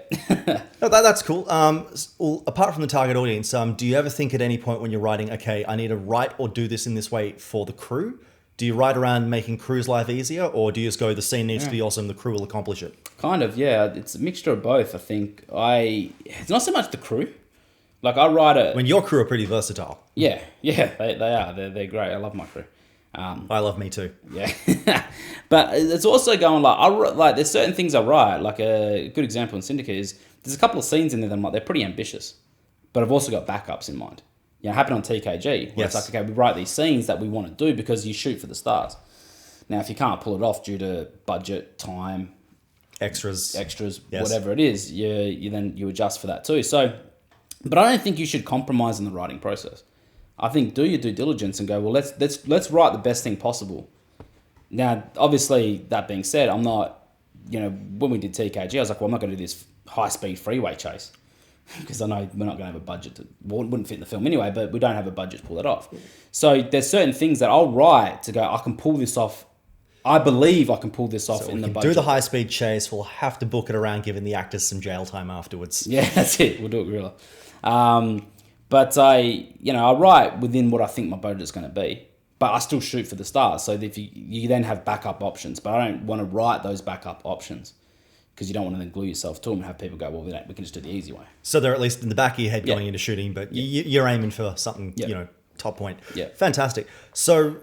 No, that's cool. Well, apart from the target audience, do you ever think at any point when you're writing, okay, I need to write or do this in this way for the crew? Do you write around making crew's life easier, or do you just go, the scene needs to be awesome, the crew will accomplish it? Kind of, yeah. It's a mixture of both, I think. It's not so much the crew. Like, I write a... I mean, your crew are pretty versatile. Yeah, they are. They're great. I love my crew. I love me too. Yeah. But it's also going like there's certain things I write. Like a good example in Syndicate is there's a couple of scenes in there that I'm like, they're pretty ambitious. But I've also got backups in mind. You know, it happened on TKG. Where Yes. It's like, okay, we write these scenes that we want to do because you shoot for the stars. Now, if you can't pull it off due to budget, time, Extras. Yes. whatever it is, you adjust for that too. So, but I don't think you should compromise in the writing process. I think do your due diligence and go, well, let's write the best thing possible. Now, obviously, that being said, I'm not, when we did TKG, I was like, well, I'm not going to do this high-speed freeway chase because I know we're not going to have a budget wouldn't fit in the film anyway, but we don't have a budget to pull it off. So there's certain things that I'll write to go, I can pull this off. I believe I can pull this off in the budget. Do the high-speed chase. We'll have to book it around giving the actors some jail time afterwards. Yeah, that's it. We'll do it gorilla. But I write within what I think my budget is going to be. But I still shoot for the stars. So if you then have backup options. But I don't want to write those backup options because you don't want to then glue yourself to them and have people go, well, we can just do the easy way. So they're at least in the back of your head going into shooting, but you're aiming for something, top point. Yeah. Fantastic. So,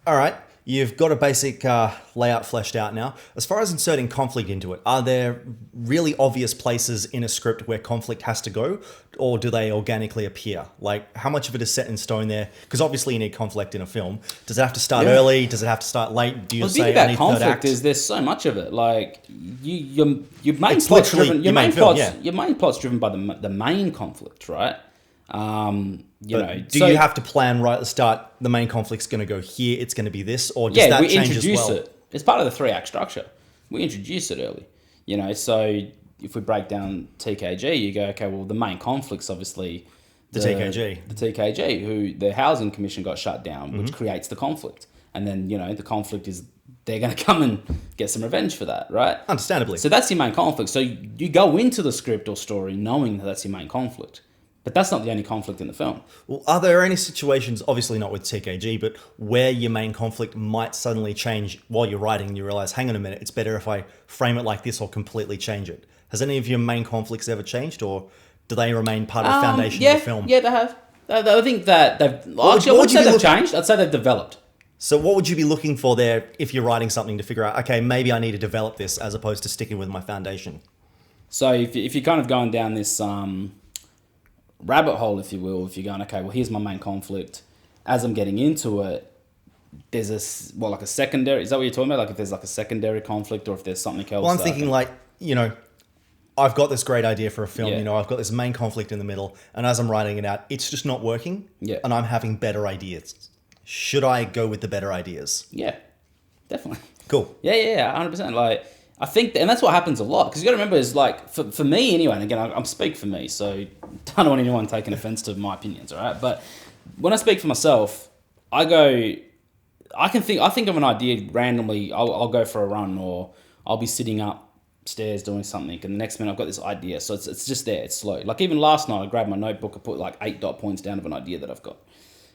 all right. You've got a basic layout fleshed out now. As far as inserting conflict into it, are there really obvious places in a script where conflict has to go, or do they organically appear? Like, how much of it is set in stone there? Because obviously you need conflict in a film. Does it have to start early? Does it have to start late? Do you The say thing about I need third act? conflict is there's so much of it. Like your main It's plot's literally driven. your main film, Your main plot's driven by the main conflict, right? Do you have to plan right at the start, the main conflict's going to go here, it's going to be this, or does that we change as introduce well? it. It's part of the 3-act structure. We introduce it early. So if we break down TKG, you go, okay, well, the main conflict's obviously The TKG. The TKG, who the Housing Commission got shut down, which creates the conflict. And then, the conflict is they're going to come and get some revenge for that, right? Understandably. So that's your main conflict. So you go into the script or story knowing that that's your main conflict. But that's not the only conflict in the film. Well, are there any situations, obviously not with TKG, but where your main conflict might suddenly change while you're writing and you realize, hang on a minute, it's better if I frame it like this or completely change it? Has any of your main conflicts ever changed, or do they remain part of the foundation of the film? Yeah, they have. I think that they've... What Actually, I would wouldn't you say be they've changed. I'd say they've developed. So what would you be looking for there if you're writing something to figure out, okay, maybe I need to develop this as opposed to sticking with my foundation? So if you're kind of going down this... rabbit hole, if you will, if you're going, okay, well, here's my main conflict. As I'm getting into it, there's like a secondary, is that what you're talking about? Like if there's like a secondary conflict or if there's something else? Well, I'm thinking like, I've got this great idea for a film, Yeah. I've got this main conflict in the middle, and as I'm writing it out, it's just not working, Yeah. and I'm having better ideas. Should I go with the better ideas? Yeah, definitely. Cool. Yeah, 100%. Like, I think, and that's what happens a lot, because you got to remember, is like, for me anyway, and again, I'm speak for me, so I don't want anyone taking offense to my opinions, all right? But when I speak for myself, I think of an idea randomly, I'll go for a run, or I'll be sitting upstairs doing something, and the next minute I've got this idea, so it's just there, it's slow. Like even last night, I grabbed my notebook, I put like 8 dot points down of an idea that I've got.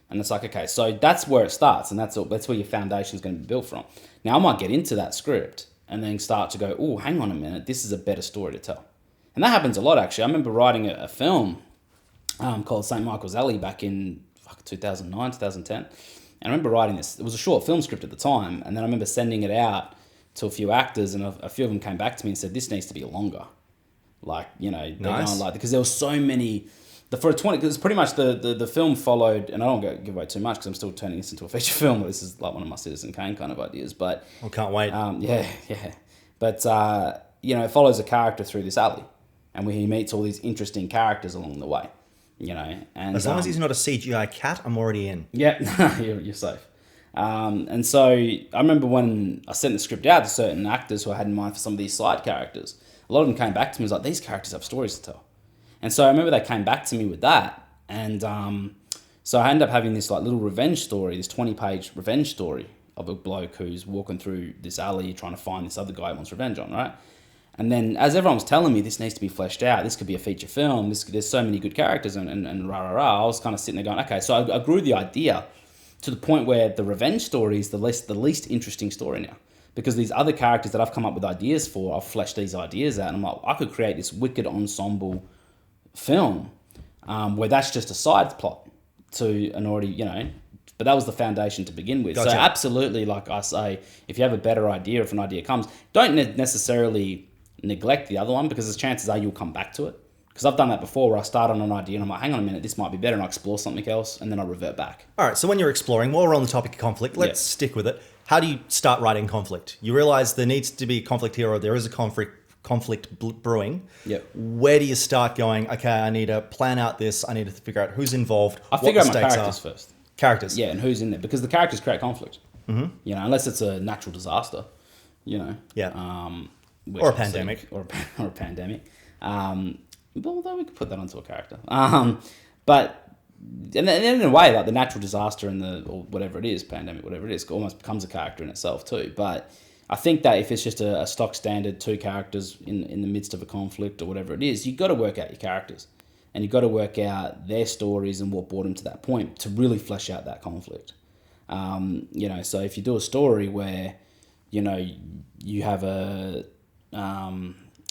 And it's like, okay, so that's where it starts, and that's where your foundation is going to be built from. Now, I might get into that script and then start to go, oh, hang on a minute, this is a better story to tell. And that happens a lot, actually. I remember writing a film called St. Michael's Alley back in 2009, 2010. And I remember writing this. It was a short film script at the time, and then I remember sending it out to a few actors, and a few of them came back to me and said, this needs to be longer. Like, they're Nice. going like, because there were so many... because pretty much the film followed, and I don't want to give away too much because I'm still turning this into a feature film. This is like one of my Citizen Kane kind of ideas, but I can't wait. yeah. But it follows a character through this alley, and where he meets all these interesting characters along the way. And as long as he's not a CGI cat, I'm already in. yeah, you're safe. And so I remember when I sent the script out to certain actors who I had in mind for some of these side characters, a lot of them came back to me and was like, these characters have stories to tell. And so I remember they came back to me with that. And so I ended up having this like little revenge story, this 20-page revenge story of a bloke who's walking through this alley trying to find this other guy he wants revenge on, right? And then as everyone was telling me this needs to be fleshed out, this could be a feature film, there's so many good characters and rah, rah, rah, I was kind of sitting there going, okay, so I grew the idea to the point where the revenge story is the least interesting story now. Because these other characters that I've come up with ideas for, I've fleshed these ideas out, and I'm like, I could create this wicked ensemble film where that's just a side plot to an already, but that was the foundation to begin with. Gotcha. So absolutely, like I say, if you have a better idea, if an idea comes, don't necessarily neglect the other one, because the chances are you'll come back to it. Because I've done that before, where I start on an idea and I'm like, hang on a minute, this might be better, and I explore something else, and then I revert back. All right, so when you're exploring, while we're on the topic of conflict, let's stick with it. How do you start writing conflict? You realize there needs to be conflict here, or there is a conflict brewing. Yep. Where do you start going, okay, I need to plan out this, I need to figure out who's involved, I figure out my characters first. Characters. Yeah, and who's in there. Because the characters create conflict. Mm-hmm. Unless it's a natural disaster, Yeah. Or a pandemic. Or a pandemic. Although we could put that onto a character. But and then in a way, like the natural disaster and or whatever it is, pandemic, whatever it is, almost becomes a character in itself too. But I think that if it's just a stock standard 2 characters in the midst of a conflict or whatever it is, you've got to work out your characters. And you've got to work out their stories and what brought them to that point to really flesh out that conflict. So if you do a story where, you have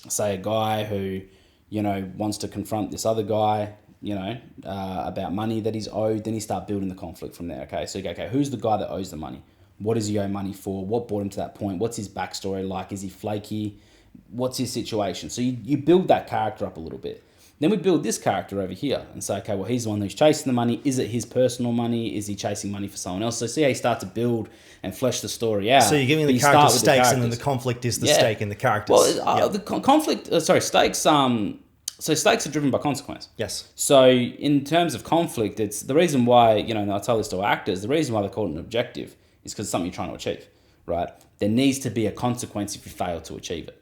say a guy who, wants to confront this other guy, about money that he's owed, then you start building the conflict from there. Okay, so you go, okay, who's the guy that owes the money? What does he owe money for? What brought him to that point? What's his backstory like? Is he flaky? What's his situation? So you build that character up a little bit. Then we build this character over here and say, okay, well, he's the one who's chasing the money. Is it his personal money? Is he chasing money for someone else? So see how you start to build and flesh the story out. So you're giving the character stakes, and then the conflict is the stake in the characters. Well, the conflict, stakes, so stakes are driven by consequence. Yes. So in terms of conflict, it's the reason why, and I tell this to actors, the reason why they call it an objective is because it's something you're trying to achieve, right? There needs to be a consequence if you fail to achieve it.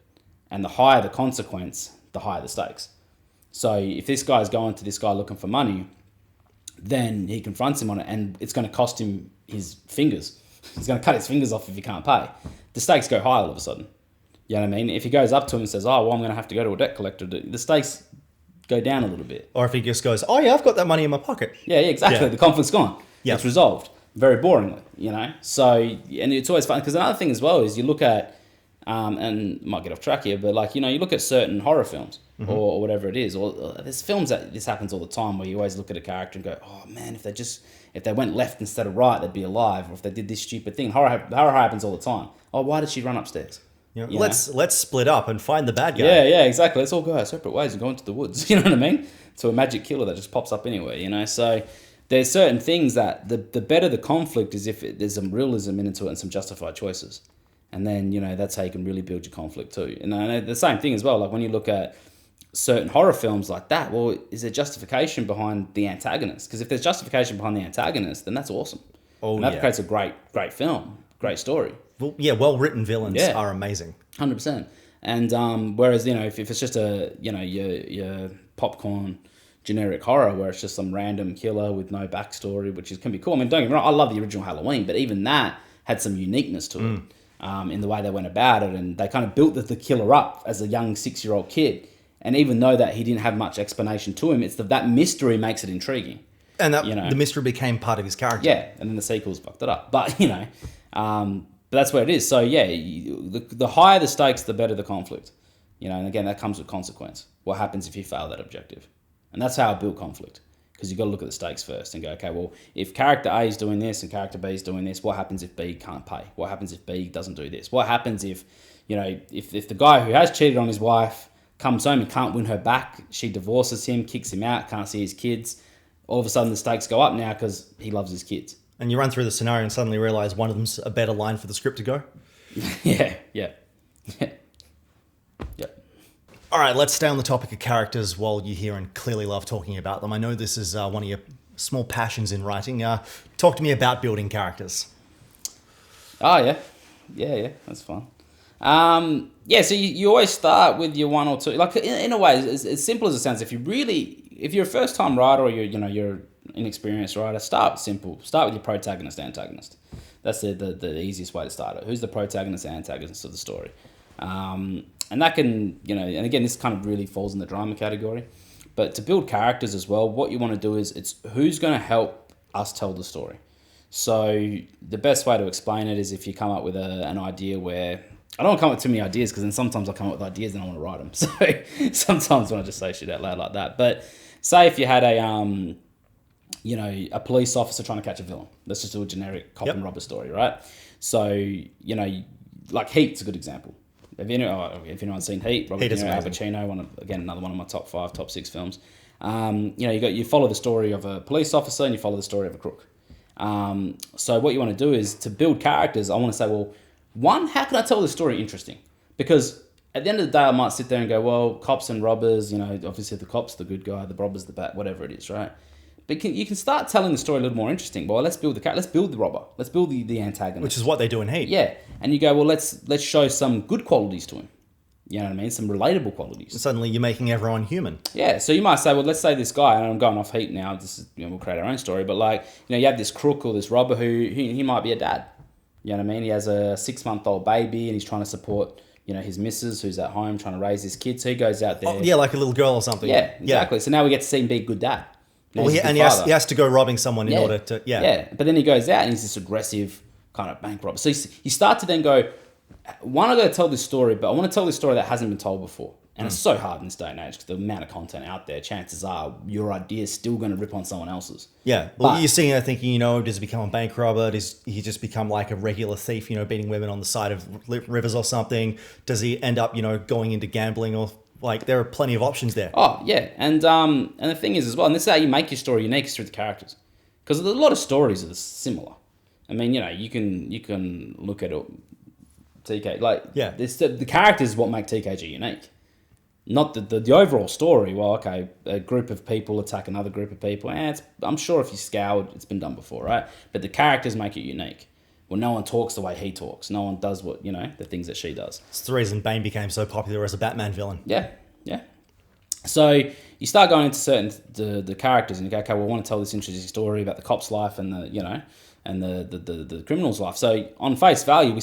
And the higher the consequence, the higher the stakes. So if this guy's going to this guy looking for money, then he confronts him on it, and it's going to cost him his fingers. He's going to cut his fingers off if he can't pay. The stakes go high all of a sudden. You know what I mean? If he goes up to him and says, oh, well, I'm going to have to go to a debt collector, the stakes go down a little bit. Or if he just goes, oh, yeah, I've got that money in my pocket. Yeah, exactly. Yeah. The conflict's gone. Yeah. It's resolved very boringly, So, and it's always fun, because another thing as well is you look at, and might get off track here, but you look at certain horror films or whatever it is, or there's films that this happens all the time where you always look at a character and go, oh man, if they went left instead of right, they'd be alive. Or if they did this stupid thing, horror happens all the time. Oh, why did she run upstairs? Let's split up and find the bad guy. Yeah, exactly. Let's all go our separate ways and go into the woods. You know what I mean? To a magic killer that just pops up anywhere. So there's certain things that the better the conflict is if there's some realism into it and some justified choices. And then, that's how you can really build your conflict too. And the same thing as well, like when you look at certain horror films like that, well, is there justification behind the antagonist? Because if there's justification behind the antagonist, then that's awesome. And that creates a great film, great story. Well, well-written villains are amazing. 100%. And whereas, if it's just your popcorn generic horror where it's just some random killer with no backstory, which can be cool. I mean, don't get me wrong, I love the original Halloween, but even that had some uniqueness to it. In the way they went about it, and they kind of built the killer up as a young 6-year-old kid. And even though that he didn't have much explanation to him, it's that mystery makes it intriguing. And that the mystery became part of his character. Yeah, and then the sequels fucked it up. But, but that's where it is. So, the higher the stakes, the better the conflict. And again, that comes with consequence. What happens if you fail that objective? And that's how I build conflict. Because you've got to look at the stakes first and go, okay, well, if character A is doing this and character B is doing this, what happens if B can't pay? What happens if B doesn't do this? What happens if, if the guy who has cheated on his wife comes home and can't win her back, she divorces him, kicks him out, can't see his kids, all of a sudden the stakes go up now because he loves his kids. And you run through the scenario and suddenly realize one of them's a better line for the script to go? Yeah. All right, let's stay on the topic of characters while you're here and clearly love talking about them. I know this is one of your small passions in writing. Talk to me about building characters. Oh, yeah. Yeah, that's fun. So you always start with your one or two. Like, in a way, as simple as it sounds, if you're a first-time writer or you're inexperienced writer, start simple. Start with your protagonist, antagonist. That's the easiest way to start it. Who's the protagonist, antagonist of the story? And that can, and again, this kind of really falls in the drama category. But to build characters as well, what you want to do is it's who's going to help us tell the story. So the best way to explain it is if you come up with an idea where... I don't want to come up with too many ideas because then sometimes I come up with ideas and I want to write them. So sometimes when I just say shit out loud like that. But say if you had a police officer trying to catch a villain. Let's just do a generic cop and robber story, right? So, like Heat's a good example. If anyone's seen Heat, Robert De Niro, Al Pacino, another one of my top 5, top 6 films. You follow the story of a police officer and you follow the story of a crook. So what you want to do is to build characters. I want to say, well, one, how can I tell the story interesting? Because at the end of the day, I might sit there and go, well, cops and robbers, obviously the cop's the good guy, the robber's the bad, whatever it is, right? But you can start telling the story a little more interesting. Well, let's build the character, let's build the robber, let's build the antagonist. Which is what they do in Heat. Yeah, and you go, well, let's show some good qualities to him. You know what I mean? Some relatable qualities. Suddenly you're making everyone human. Yeah, so you might say, well, let's say this guy, and I'm going off Heat now, this is, we'll create our own story, but you have this crook or this robber who he might be a dad. You know what I mean? He has a 6-month-old baby and he's trying to support, his missus who's at home trying to raise his kids. So he goes out there. Oh, yeah, like a little girl or something. Yeah, exactly. Yeah. So now we get to see him be a good dad. Well, he has to go robbing someone in order to... Yeah, but then he goes out and he's this aggressive kind of bank robber. So you start to then go, one, I got to tell this story, but I want to tell this story that hasn't been told before. And it's so hard in this day and age because the amount of content out there, chances are your idea is still going to rip on someone else's. Yeah. Well, you're sitting there thinking, does he become a bank robber? Does he just become like a regular thief, beating women on the side of rivers or something? Does he end up, going into gambling or... there are plenty of options there. Oh, yeah. And the thing is as well, and this is how you make your story unique, is through the characters. Because a lot of stories are similar. I mean, you can look at it, TK. The characters is what make TKG unique. Not the overall story. Well, okay, a group of people attack another group of people. I'm sure if you scoured, it's been done before, right? But the characters make it unique. Well, no one talks the way he talks. No one does what, the things that she does. It's the reason Bane became so popular as a Batman villain. Yeah. So you start going into the characters and you go, okay, well, I want to tell this interesting story about the cop's life and the criminal's life. So on face value,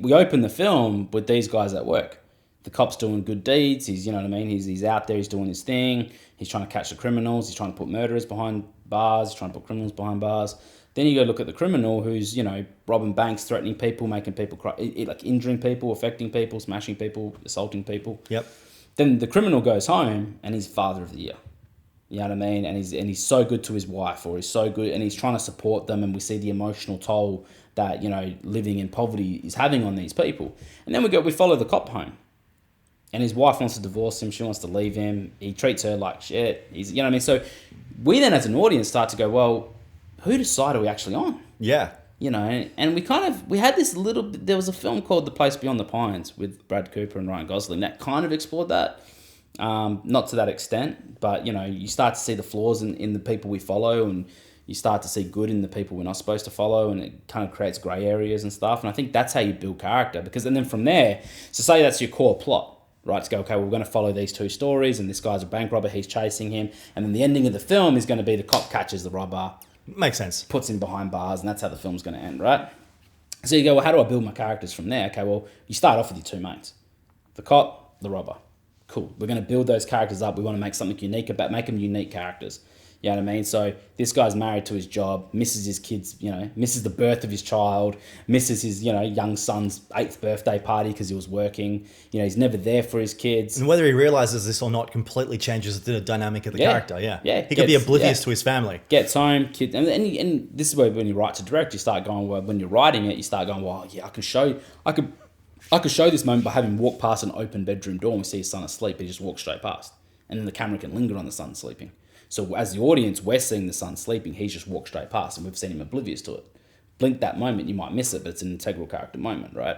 we open the film with these guys at work. The cop's doing good deeds. He's, he's out there. He's doing his thing. He's trying to catch the criminals. He's trying to put murderers behind bars. He's trying to put criminals behind bars. Then you go look at the criminal who's, robbing banks, threatening people, making people cry, injuring people, affecting people, smashing people, assaulting people. Yep. Then the criminal goes home and he's father of the year. You know what I mean? And he's so good to his wife, or he's so good and he's trying to support them, and we see the emotional toll that, living in poverty is having on these people. And then we follow the cop home. And his wife wants to divorce him. She wants to leave him. He treats her like shit. He's, you know what I mean? So we then as an audience start to go, well, whose side are we actually on? Yeah. And we had this there was a film called The Place Beyond the Pines with Brad Cooper and Ryan Gosling that kind of explored that. Not to that extent, but, you start to see the flaws in the people we follow, and you start to see good in the people we're not supposed to follow, and it kind of creates grey areas and stuff. And I think that's how you build character, and then from there, so say that's your core plot. Right, to go, okay, we're going to follow these two stories, and this guy's a bank robber, he's chasing him, and then the ending of the film is going to be the cop catches the robber. Makes sense. Puts him behind bars, and that's how the film's going to end, right? So you go, well, how do I build my characters from there? Okay, well, you start off with your two mates. The cop, the robber. Cool. We're going to build those characters up. We want to make something unique make them unique characters. You know what I mean? So this guy's married to his job, misses his kids, misses the birth of his child, misses his, young son's 8th birthday party because he was working. He's never there for his kids. And whether he realizes this or not completely changes the dynamic of the character. Yeah. He could be oblivious to his family. Gets home, kids. And this is where when you write to direct, you start going, well, when you're writing it, you start going, well, yeah, I could show this moment by having him walk past an open bedroom door and we see his son asleep, but he just walks straight past. And then the camera can linger on the son sleeping. So as the audience, we're seeing the son sleeping. He's just walked straight past, and we've seen him oblivious to it. Blink that moment, you might miss it, but it's an integral character moment, right?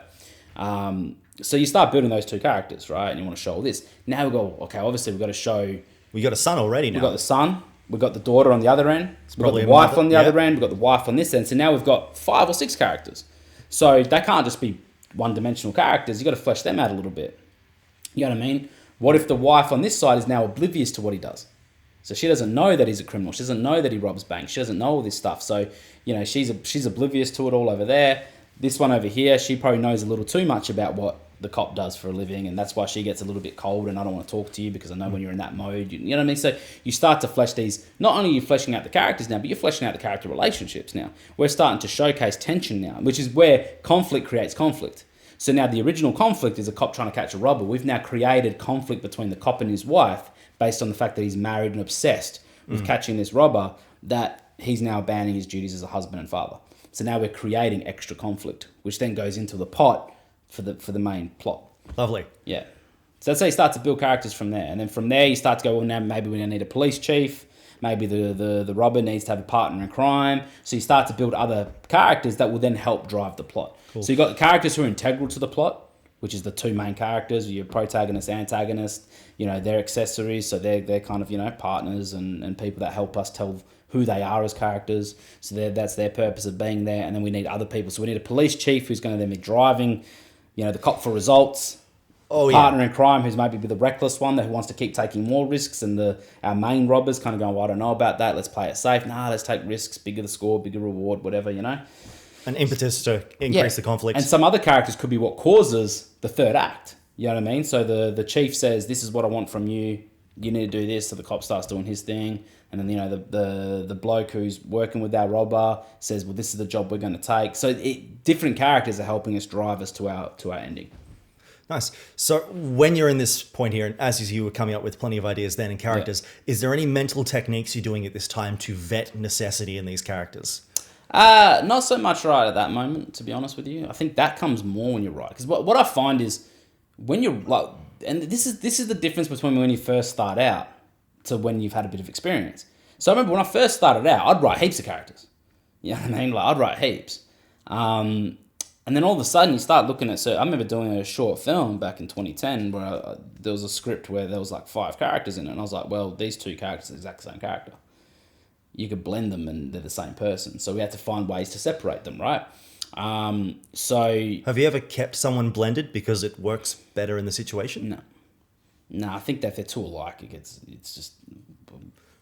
So you start building those two characters, right? And you want to show all this. Now we go, okay, obviously we've got to show... We got a son already now. We've got the son. We've got the daughter on the other end. So we've got the wife on the other end. We've got the wife on this end. So now we've got 5 or 6 characters. So they can't just be one-dimensional characters. You got to flesh them out a little bit. You know what I mean? What if the wife on this side is now oblivious to what he does? So she doesn't know that he's a criminal. She doesn't know that he robs banks. She doesn't know all this stuff. So, you know, she's oblivious to it all over there. This one over here, she probably knows a little too much about what the cop does for a living, and that's why she gets a little bit cold and I don't want to talk to you because I know when you're in that mode. You know what I mean? So you start to flesh these, not only are you fleshing out the characters now, but you're fleshing out the character relationships now. We're starting to showcase tension now, which is where conflict creates conflict. So now the original conflict is a cop trying to catch a robber. We've now created conflict between the cop and his wife based on the fact that he's married and obsessed with catching this robber, that he's now abandoning his duties as a husband and father. So now we're creating extra conflict, which then goes into the pot for the main plot. Lovely. Yeah. So that's how you start to build characters from there. And then from there you start to go, well, now maybe we need a police chief. Maybe the robber needs to have a partner in crime. So you start to build other characters that will then help drive the plot. Cool. So you've got the characters who are integral to the plot, which is the two main characters, your protagonist, antagonist, you know, their accessories. So they're kind of, you know, partners and people that help us tell who they are as characters. So that's their purpose of being there. And then we need other people. So we need a police chief who's going to then be driving, you know, the cop for results. Partner in crime who's maybe the reckless one that who wants to keep taking more risks, and our main robbers kind of going, well, I don't know about that, let's play it safe. Nah, let's take risks, bigger the score, bigger reward, whatever, you know. An impetus to increase the conflict. And some other characters could be what causes the third act. You know what I mean? So the chief says, this is what I want from you. You need to do this. So the cop starts doing his thing. And then, you know, the bloke who's working with our robber says, well, this is the job we're going to take. So different characters are helping us drive us to our ending. Nice. So when you're in this point here, and as you were coming up with plenty of ideas then and characters, is there any mental techniques you're doing at this time to vet necessity in these characters? Not so much right at that moment, to be honest with you. I think that comes more when you're right. Because what I find is when you're like, and this is the difference between when you first start out to when you've had a bit of experience. So I remember when I first started out, I'd write heaps of characters. You know what I mean? Like I'd write heaps. And then all of a sudden you start looking at, so I remember doing a short film back in 2010 where there was a script where there was like 5 characters in it. And I was like, well, these 2 characters are the exact same character. You could blend them and they're the same person. So we had to find ways to separate them, right? So... Have you ever kept someone blended because it works better in the situation? No, I think that if they're too alike, it's just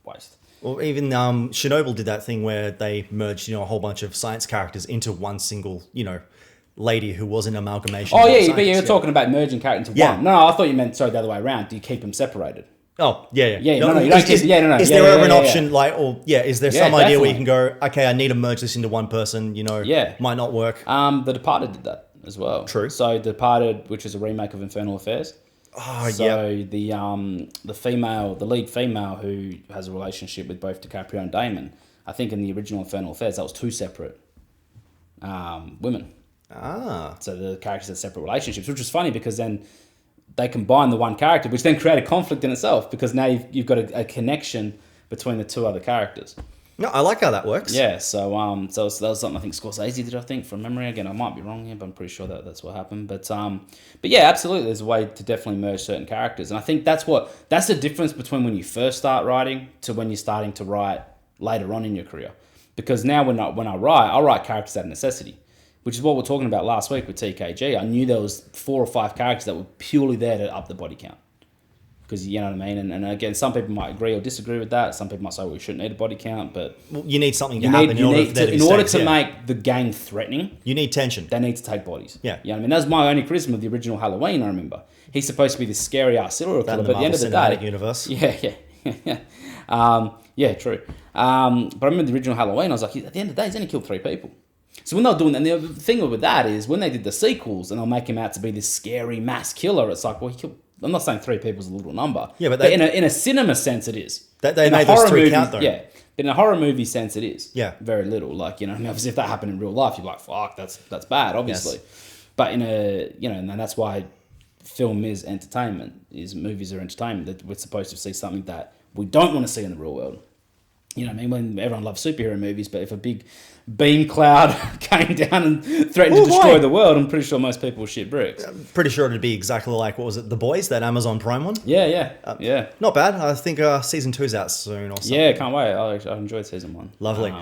waste. Or even Chernobyl did that thing where they merged, you know, a whole bunch of science characters into one single, you know, lady who was an amalgamation. Oh yeah, but you're talking about merging characters into one. No, I thought you meant the other way around. Do you keep them separated? Oh yeah. No, you don't keep. Is there ever an option like, or is there some idea where you can go, okay, I need to merge this into one person? You know, might not work. The Departed did that as well. True. So Departed, which is a remake of Infernal Affairs. The female, the lead female who has a relationship with both DiCaprio and Damon, I think in the original Infernal Affairs that was 2 separate women. So the characters had separate relationships, which was funny because then they combined the one character, which then created conflict in itself because now you've got a connection between the 2 other characters. No, I like how that works. Yeah, so that was something I think Scorsese did, I think, from memory. Again, I might be wrong here, but I'm pretty sure that's what happened. But yeah, absolutely, there's a way to definitely merge certain characters. And I think that's the difference between when you first start writing to when you're starting to write later on in your career. Because now when I write characters out of necessity, which is what we were talking about last week with TKG. I knew there was 4 or 5 characters that were purely there to up the body count. Because, you know what I mean? And again, some people might agree or disagree with that. Some people might say, well, we shouldn't need a body count, but... Well, you need something to happen in order to make the game threatening... You need tension. They need to take bodies. Yeah. You know what I mean? That was my only criticism of the original Halloween, I remember. He's supposed to be this scary-ass serial killer, but at the end of the day... Universe. Yeah, true. But I remember the original Halloween, I was like, at the end of the day, he's only killed 3 people. So when they were doing that, and the thing with that is, when they did the sequels, and they'll make him out to be this scary mass killer, it's like, well, he killed... I'm not saying 3 people is a little number. Yeah, but in a cinema sense, it is. They made those 3 count, though. Yeah, but in a horror movie sense, it is. Yeah. Very little. Like, you know, obviously if that happened in real life, you'd be like, fuck, that's bad, obviously. Yes. But in a, you know, and that's why film is entertainment, is movies are entertainment, that we're supposed to see something that we don't want to see in the real world. You know what I mean? When everyone loves superhero movies, but if a big beam cloud came down and threatened to destroy the world, I'm pretty sure most people would shit bricks. I'm pretty sure it'd be exactly like, what was it, The Boys, that Amazon Prime one? Yeah. Not bad. I think season 2's out soon or something. Yeah, can't wait. I enjoyed season 1. Lovely.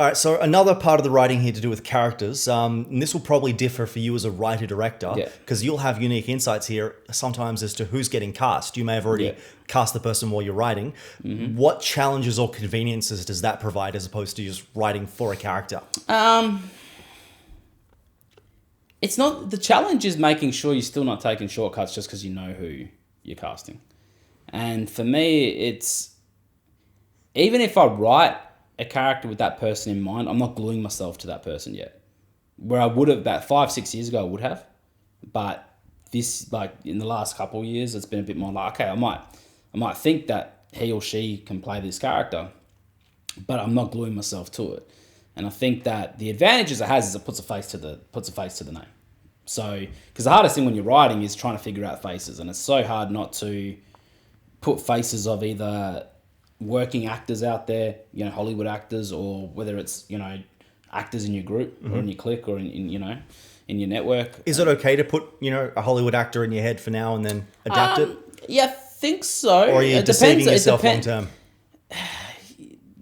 All right, so another part of the writing here to do with characters, and this will probably differ for you as a writer-director, Yeah. because you'll have unique insights here sometimes as to who's getting cast. You may have already Yeah. cast the person while you're writing. What challenges or conveniences does that provide as opposed to just writing for a character? It's not, the challenge is making sure you're still not taking shortcuts just because you know who you're casting. And for me, it's, even if I write a character with that person in mind, I'm not gluing myself to that person yet. Where I would have about 5-6 years ago, I would have. But this, like in the last couple of years, it's been a bit more like, okay, I might think that he or she can play this character, but I'm not gluing myself to it. And I think that the advantages it has is it puts a face to the name. So, because the hardest thing when you're writing is trying to figure out faces, and it's so hard not to put faces of either working actors out there, you know, Hollywood actors, or whether it's, you know, actors in your group or in your clique or in you know, in your network. Is it okay to put, you know, a Hollywood actor in your head for now and then adapt it? Yeah, I think so. Or are you deceiving yourself long term?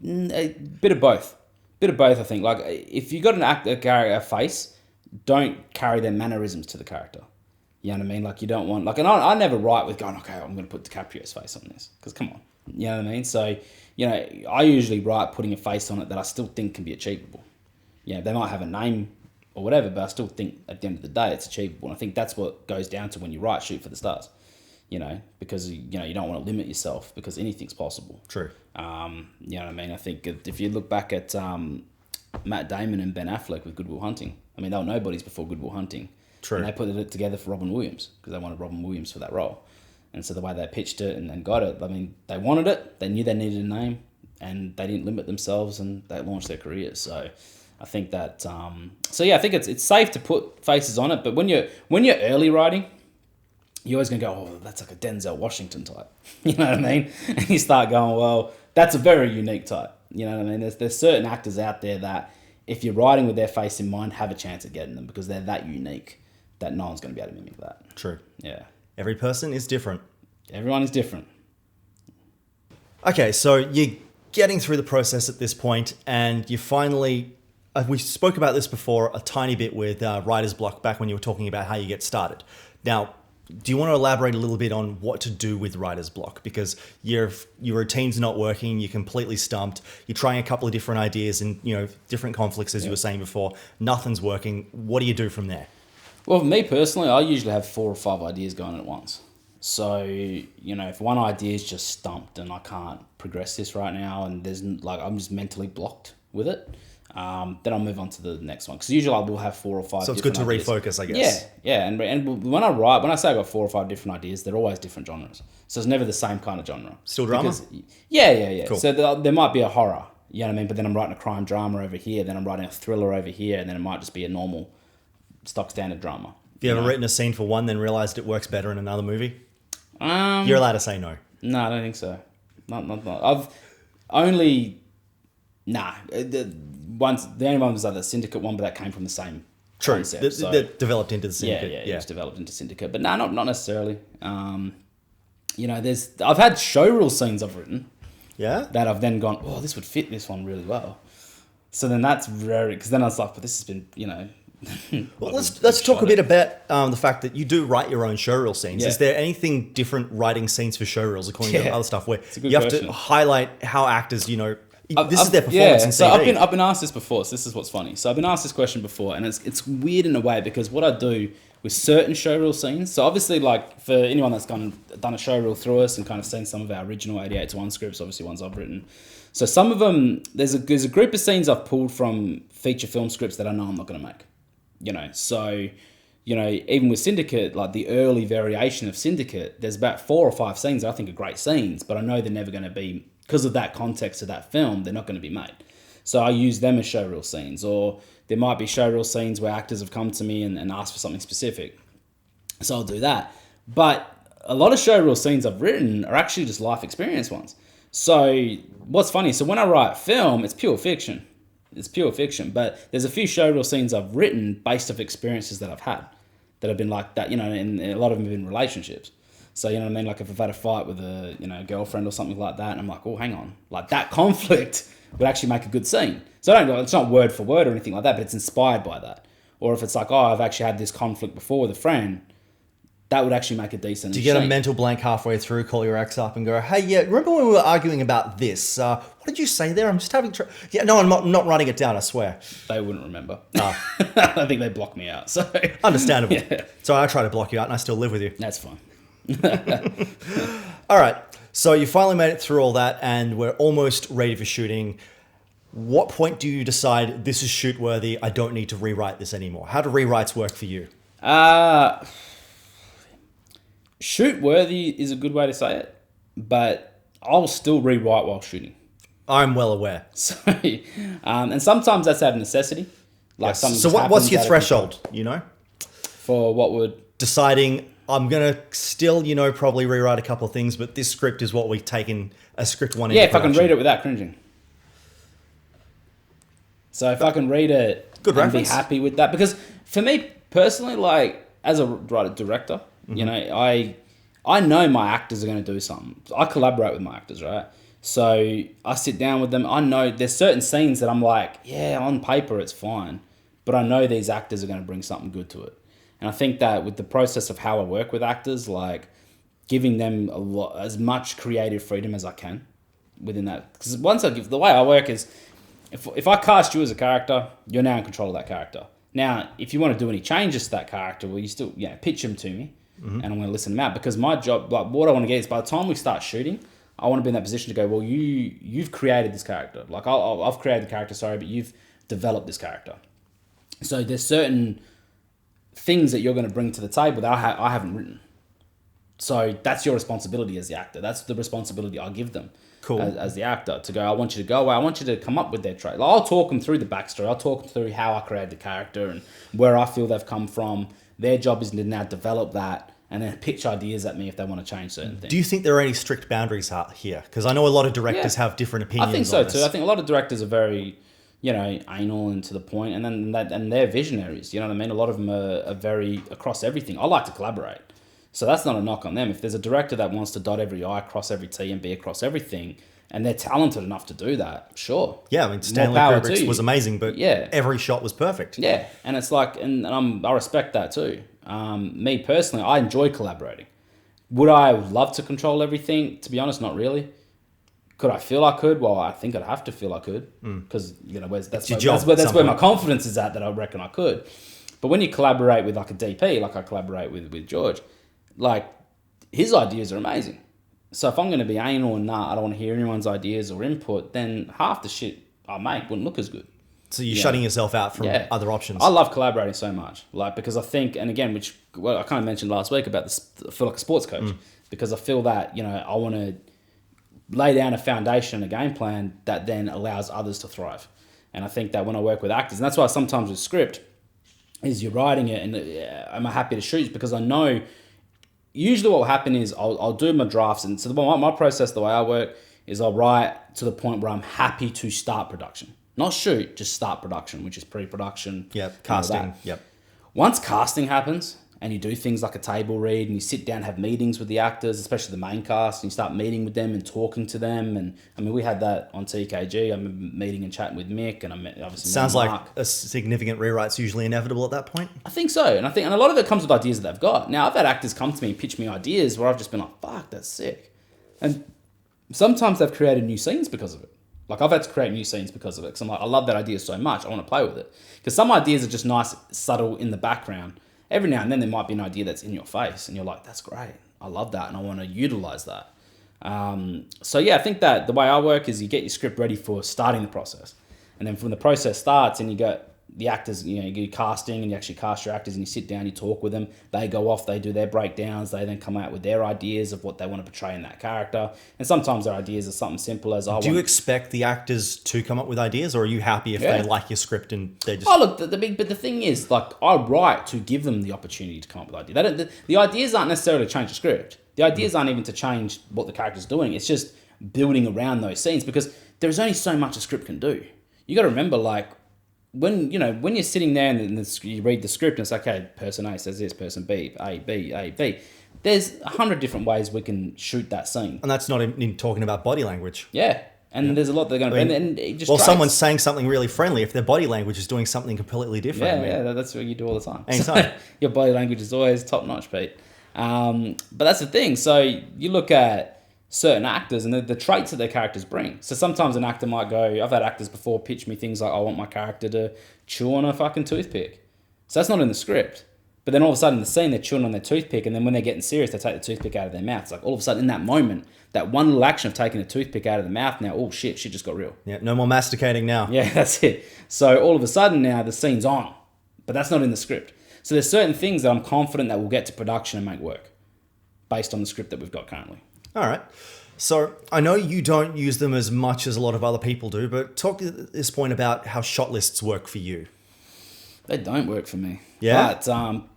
A bit of both. I think. Like, if you got an actor carry a face, don't carry their mannerisms to the character. You know what I mean? Like, you don't want, like, and I never write with going, okay, I'm going to put DiCaprio's face on this, because come on, you know what I mean? So, you know, I usually write putting a face on it that I still think can be achievable. Yeah, they might have a name or whatever, but I still think at the end of the day it's achievable. And I think that's what goes down to when you write Shoot for the Stars. You know, because, you know, you don't want to limit yourself because anything's possible. True. You know what I mean? I think if you look back at Matt Damon and Ben Affleck with Good Will Hunting, I mean, they were nobodies before Good Will Hunting. True. And they put it together for Robin Williams because they wanted Robin Williams for that role. And so the way they pitched it and got it, I mean, they wanted it, they knew they needed a name, and they didn't limit themselves, and they launched their careers. So I think that, so yeah, I think it's safe to put faces on it, but when you're early writing, you're always going to go, oh, that's like a Denzel Washington type. You know what I mean? And you start going, well, that's a very unique type. You know what I mean? There's certain actors out there that, if you're writing with their face in mind, have a chance at getting them because they're that unique that no one's going to be able to mimic that. True. Yeah. Every person is different. Everyone is different. Okay, so you're getting through the process at this point, and you finally, we spoke about this before a tiny bit with Writer's Block back when you were talking about how you get started. Now, do you want to elaborate a little bit on what to do with Writer's Block? Because your routine's not working, you're completely stumped, you're trying a couple of different ideas and, you know, different conflicts, as you were saying before, nothing's working. What do you do from there? Well, for me personally, I usually have 4 or 5 ideas going at once. So, you know, if one idea is just stumped and I can't progress this right now and there's like, I'm just mentally blocked with it, then I'll move on to the next one. Because usually I will have 4 or 5 So it's good to ideas. refocus, I guess. Yeah. And when I say I got 4 or 5 different ideas, they're always different genres. So it's never the same kind of genre. Still drama? Yeah. Cool. So there might be a horror, you know what I mean? But then I'm writing a crime drama over here, then I'm writing a thriller over here, and then it might just be a normal stock standard drama. Have you ever written a scene for one, then realized it works better in another movie? You're You're allowed to say no. No, I don't think so. Not. I've only the only one was like the Syndicate one, but that came from the same True. concept. So, That developed into the Syndicate. yeah, it was developed into Syndicate, but not necessarily. You know, I've had showreel scenes I've written Yeah? that I've then gone, oh, this would fit this one really well. So then that's very, because then I was like, but this has been, you know. Well, let's talk a bit about the fact that you do write your own showreel scenes. Yeah. Is there anything different writing scenes for showreels according to other stuff where a good you have question. to highlight how actors, you know, this is their performance in TV? So I've been asked this before. So this is what's funny. So I've been asked this question before, and it's weird in a way because what I do with certain showreel scenes. So obviously, like for anyone that's done a showreel through us and kind of seen some of our original 88:1 scripts, obviously ones I've written. So some of them, there's a group of scenes I've pulled from feature film scripts that I know I'm not going to make. You know, so, you know, even with Syndicate, like the early variation of Syndicate, there's about 4 or 5 scenes that I think are great scenes, but I know they're never going to be, because of that context of that film, they're not going to be made. So I use them as showreel scenes, or there might be showreel scenes where actors have come to me and asked for something specific. So I'll do that. But a lot of showreel scenes I've written are actually just life experience ones. So what's funny, so when I write film, it's pure fiction. It's pure fiction, but there's a few showreel scenes I've written based off experiences that I've had that have been like that, you know, and a lot of them have been relationships. So, you know what I mean? Like if I've had a fight with a, you know, girlfriend or something like that, and I'm like, oh, hang on. Like that conflict would actually make a good scene. So I don't know, it's not word for word or anything like that, but it's inspired by that. Or if it's like, oh, I've actually had this conflict before with a friend, that would actually make a decent Do you get a scene. mental blank halfway through, call your ex up and go, hey, yeah, remember when we were arguing about this? What did you say there? I'm just having yeah, no, I'm not writing it down, I swear. They wouldn't remember. I think they block me out. So Understandable. Yeah. So I try to block you out and I still live with you. That's fine. All right. So you finally made it through all that and we're almost ready for shooting. What point do you decide this is shoot worthy? I don't need to rewrite this anymore. How do rewrites work for you? Shoot worthy is a good way to say it, but I'll still rewrite while shooting. I'm well aware. So, and sometimes that's out of necessity. Like Yes. something So just what's your happens out of threshold, you know? for what would? Deciding I'm going to still, you know, probably rewrite a couple of things, but this script is what we've taken a script one Yeah, into if I can production. read it without cringing. So if I can read it Good and reference. be happy with that, because for me personally, like as a writer director, you know, I know my actors are going to do something. I collaborate with my actors, right? So I sit down with them. I know there's certain scenes that I'm like, yeah, on paper it's fine, but I know these actors are going to bring something good to it. And I think that with the process of how I work with actors, like giving them as much creative freedom as I can within that. Because once I give, the way I work is, if I cast you as a character, you're now in control of that character. Now, if you want to do any changes to that character, well, you still pitch them to me, and I'm going to listen them out. Because my job, like what I want to get is by the time we start shooting, I want to be in that position to go, well, you've created this character. Like I've created the character, sorry, but you've developed this character. So there's certain things that you're going to bring to the table that I haven't written. So that's your responsibility as the actor. That's the responsibility I give them. Cool. As the actor, to go, I want you to go away. I want you to come up with their trait. Like, I'll talk them through the backstory. I'll talk them through how I created the character and where I feel they've come from. Their job is to now develop that and then pitch ideas at me if they want to change certain things. Do you think there are any strict boundaries here? Because I know a lot of directors have different opinions. I think so on this. too. I think a lot of directors are very, anal and to the point, and then and they're visionaries. You know what I mean? A lot of them are very across everything. I like to collaborate, so that's not a knock on them. If there's a director that wants to dot every I, cross every T, and be across everything, and they're talented enough to do that, sure. Yeah, I mean, Stanley power to Kubrick's you. was amazing, but every shot was perfect. Yeah, and it's like, and I respect that too. Me personally, I enjoy collaborating. Would I love to control everything? To be honest, not really. Could I feel I could? Well, I think I'd have to feel I could, because that's where my confidence is at, that I reckon I could. But when you collaborate with like a DP, like I collaborate with George, like his ideas are amazing. So if I'm going to be anal and I don't want to hear anyone's ideas or input, then half the shit I make wouldn't look as good. So you're shutting yourself out from other options. I love collaborating so much, like, because I think, and again, I kind of mentioned last week about this, I feel like a sports coach, because I feel that, I want to lay down a foundation, a game plan that then allows others to thrive. And I think that when I work with actors, and that's why sometimes with script, is you're writing it and am I happy to shoot, because I know usually what will happen is I'll do my drafts, and so my process, the way I work, is I'll write to the point where I'm happy to start production. Not shoot, just start production, which is pre-production. Yep, casting. Yep. Once casting happens and you do things like a table read and you sit down, have meetings with the actors, especially the main cast, and you start meeting with them and talking to them. And I mean, we had that on TKG. I'm meeting and chatting with Mick, and I'm obviously Sounds Mark. like a significant rewrite's usually inevitable at that point. I think so. And a lot of it comes with ideas that they've got. Now, I've had actors come to me and pitch me ideas where I've just been like, fuck, that's sick. And sometimes they've created new scenes because of it. Like, I've had to create new scenes because of it. Because I'm like, I love that idea so much. I want to play with it. Because some ideas are just nice, subtle in the background. Every now and then there might be an idea that's in your face. And you're like, that's great. I love that. And I want to utilize that. So, yeah, I think that the way I work is you get your script ready for starting the process. And then from the process starts and you got the actors, you do casting and you actually cast your actors and you sit down, you talk with them. They go off, they do their breakdowns. They then come out with their ideas of what they want to portray in that character. And sometimes their ideas are something simple as, Do you expect the actors to come up with ideas, or are you happy if they like your script and they just... Oh, look, but the thing is, like, I write to give them the opportunity to come up with ideas. The ideas aren't necessarily to change the script. The ideas aren't even to change what the character's doing. It's just building around those scenes, because there's only so much a script can do. You got to remember, like, when you're sitting there and you read the script and it's like, okay, person A says this, person B, A, B. There's 100 different ways we can shoot that scene. And that's not in talking about body language. Yeah. And there's a lot they're going to... And it just someone's saying something really friendly if their body language is doing something completely different. Yeah, that's what you do all the time. Anytime. So, your body language is always top-notch, Pete. But that's the thing. So you look at certain actors and the traits that their characters bring. So sometimes an actor might go... I've had actors before pitch me things like, I want my character to chew on a fucking toothpick. So that's not in the script. But then all of a sudden in the scene, they're chewing on their toothpick, and then when they're getting serious, they take the toothpick out of their mouth. It's like all of a sudden in that moment, that one little action of taking a toothpick out of the mouth, now, oh shit just got real. Yeah, no more masticating now. Yeah, that's it. So all of a sudden now the scene's on, but that's not in the script. So there's certain things that I'm confident that we'll get to production and make work based on the script that we've got currently. All right. So I know you don't use them as much as a lot of other people do, but talk at this point about how shot lists work for you. They don't work for me. Yeah.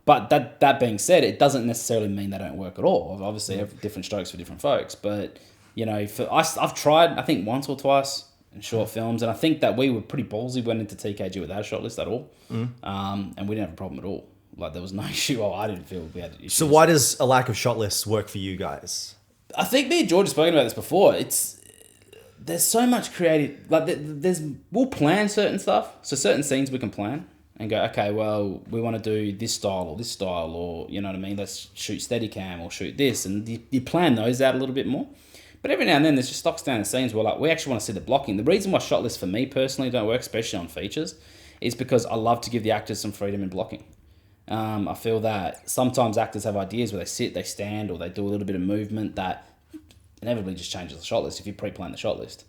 But that being said, it doesn't necessarily mean they don't work at all. Obviously, have different strokes for different folks. But you know, I've tried, I think once or twice in short films, and I think that we were pretty ballsy went into TKG without a shot list at all, and we didn't have a problem at all. Like there was no issue. I didn't feel we had issues. So why does a lack of shot lists work for you guys? I think me and George have spoken about this before. There's so much creative. Like we'll plan certain stuff. So certain scenes we can plan and go, okay, well, we want to do this style, or you know what I mean? Let's shoot Steadicam or shoot this. And you plan those out a little bit more. But every now and then there's just stock standard scenes where like we actually want to see the blocking. The reason why shot lists for me personally don't work, especially on features, is because I love to give the actors some freedom in blocking. I feel that sometimes actors have ideas where they sit, they stand, or they do a little bit of movement that inevitably just changes the shot list if you pre-plan the shot list.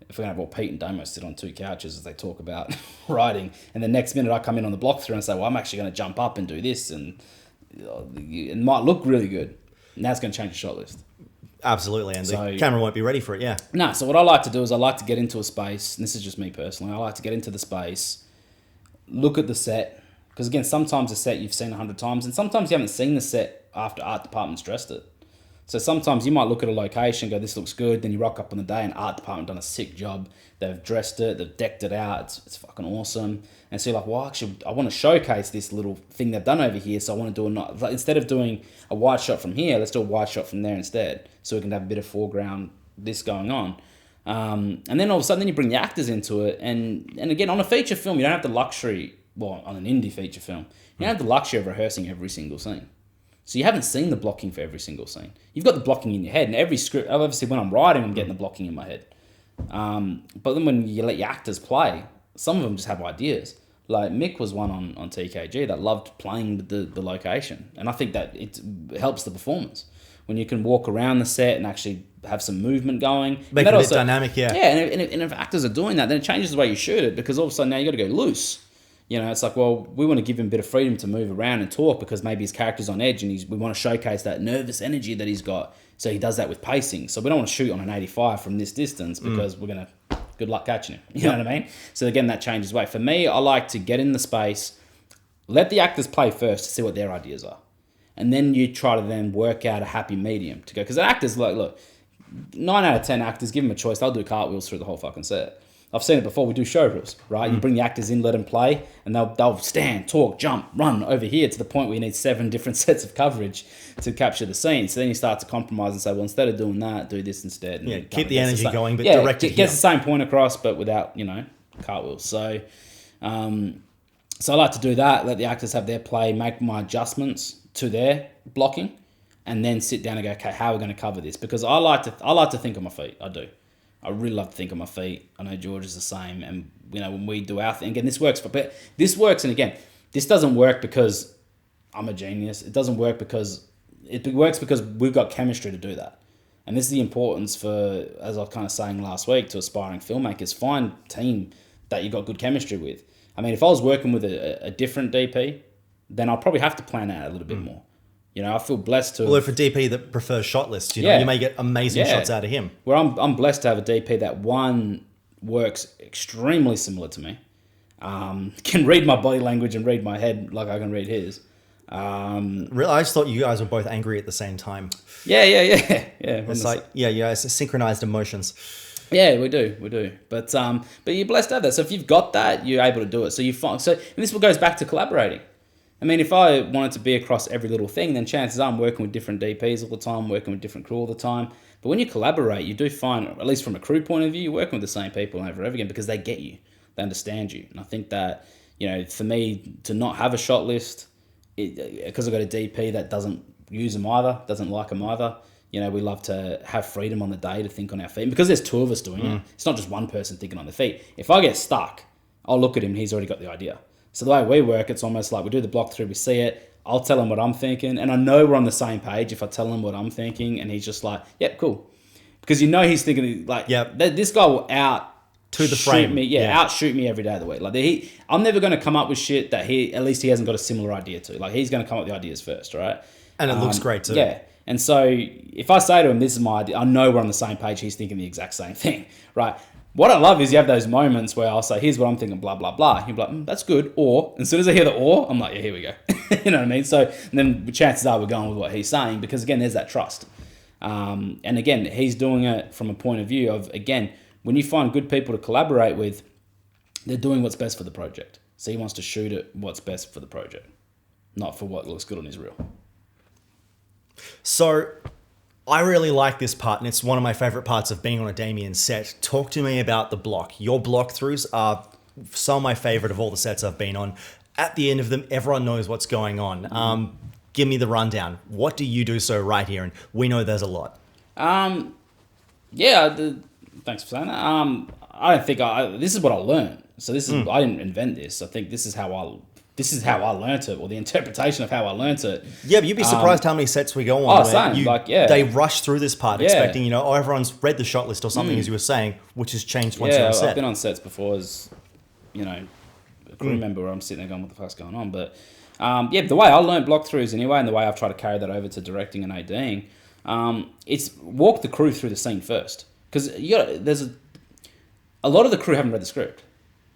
If we're going to have all Pete and Domo sit on two couches as they talk about writing, and the next minute I come in on the block through and say, well, I'm actually going to jump up and do this, and it might look really good. Now it's going to change the shot list. Absolutely, and the camera won't be ready for it, yeah. No, so what I like to do is I like to get into a space, and this is just me personally, I like to get into the space, look at the set, because again, sometimes a set you've seen 100 times, and sometimes you haven't seen the set after art department's dressed it. So sometimes you might look at a location, go, this looks good, then you rock up on the day and art department done a sick job. They've dressed it, they've decked it out, it's fucking awesome. And so you're like, well, actually, I want to showcase this little thing they've done over here, so I want to do like, instead of doing a wide shot from here, let's do a wide shot from there instead, so we can have a bit of foreground, this going on. And then all of a sudden, then you bring the actors into it, and again, on a feature film, you don't have the luxury, well, on an indie feature film, you don't have the luxury of rehearsing every single scene. So you haven't seen the blocking for every single scene. You've got the blocking in your head, and every script, obviously when I'm writing, I'm getting the blocking in my head. But then when you let your actors play, some of them just have ideas. Like Mick was one on TKG that loved playing the location. And I think that it helps the performance. When you can walk around the set and actually have some movement going. Make it a bit dynamic, yeah. Yeah, and if actors are doing that, then it changes the way you shoot it, because all of a sudden now you got to go loose. You know, it's like, well, we want to give him a bit of freedom to move around and talk because maybe his character's on edge, and we want to showcase that nervous energy that he's got. So he does that with pacing. So we don't want to shoot on an 85 from this distance because we're going to, good luck catching him. You know what I mean? So again, that changes way. For me, I like to get in the space, let the actors play first to see what their ideas are. And then you try to then work out a happy medium to go. Because the actors, like, look, 9 out of 10 actors, give them a choice, they'll do cartwheels through the whole fucking set. I've seen it before. We do show reels, right? You bring the actors in, let them play, and they'll stand, talk, jump, run over here to the point where you need 7 different sets of coverage to capture the scene. So then you start to compromise and say, well, instead of doing that, do this instead. And yeah, keep the energy going, but direct it. Gets the same point across, but without, cartwheels. So, so I like to do that. Let the actors have their play, make my adjustments to their blocking, and then sit down and go, okay, how are we going to cover this? Because I like to think on my feet. I do. I really love to think on my feet. I know George is the same. And, when we do our thing, again, this works. But this works, and again, this doesn't work because I'm a genius. It doesn't work because... It works because we've got chemistry to do that. And this is the importance for, as I was kind of saying last week, to aspiring filmmakers, find a team that you've got good chemistry with. I mean, if I was working with a different DP, then I'll probably have to plan out a little bit more. I feel blessed to... Well, if a DP that prefers shot lists, you may get amazing shots out of him. Where I'm blessed to have a DP that, one, works extremely similar to me, can read my body language and read my head like I can read his. Really, I just thought you guys were both angry at the same time. Yeah. It's like, it's synchronized emotions. Yeah, we do. But you're blessed to have that. So if you've got that, you're able to do it. So and this goes back to collaborating. I mean, if I wanted to be across every little thing, then chances are I'm working with different DPs all the time, working with different crew all the time. But when you collaborate, you do find, at least from a crew point of view, you're working with the same people over and over again because they get you, they understand you. And I think that, for me to not have a shot list, because I've got a DP that doesn't use them either, doesn't like them either. We love to have freedom on the day to think on our feet. And because there's two of us doing it, it's not just one person thinking on their feet. If I get stuck, I'll look at him and he's already got the idea. So the way we work, it's almost like we do the block through, we see it, I'll tell him what I'm thinking, and I know we're on the same page if I tell him what I'm thinking, and he's just like, yep, cool. Because he's thinking, like, this guy will to the frame. Outshoot me every day of the week. Like, I'm never going to come up with shit that at least he hasn't got a similar idea to. Like, he's going to come up with the ideas first, right? And it looks great too. Yeah. And so if I say to him, this is my idea, I know we're on the same page, he's thinking the exact same thing, right? What I love is you have those moments where I'll say, here's what I'm thinking, blah, blah, blah. He'll be like, that's good. Or, as soon as I hear the or, I'm like, yeah, here we go. You know what I mean? So and then chances are we're going with what he's saying because, again, there's that trust. And, again, he's doing it from a point of view of, again, when you find good people to collaborate with, they're doing what's best for the project. So he wants to shoot at what's best for the project, not for what looks good on his reel. So I really like this part, and it's one of my favorite parts of being on a Damien set. Talk to me about the block. Your block throughs are some of my favorite of all the sets I've been on. At the end of them, everyone knows what's going on. Give me the rundown. What do you do so right here? And we know there's a lot. Thanks for saying that. I don't think this is what I learned. So this is I didn't invent this. I think this is how I learnt it, or the interpretation of how I learnt it. Yeah, but you'd be surprised how many sets we go on. Same. They rush through this part expecting, everyone's read the shot list or something, as you were saying, which has changed once you're on set. I've been on sets before as, a crew member where I'm sitting there going, what the fuck's going on? But, the way I learnt block throughs anyway, and the way I've tried to carry that over to directing and ADing, it's walk the crew through the scene first. Because there's a lot of the crew haven't read the script.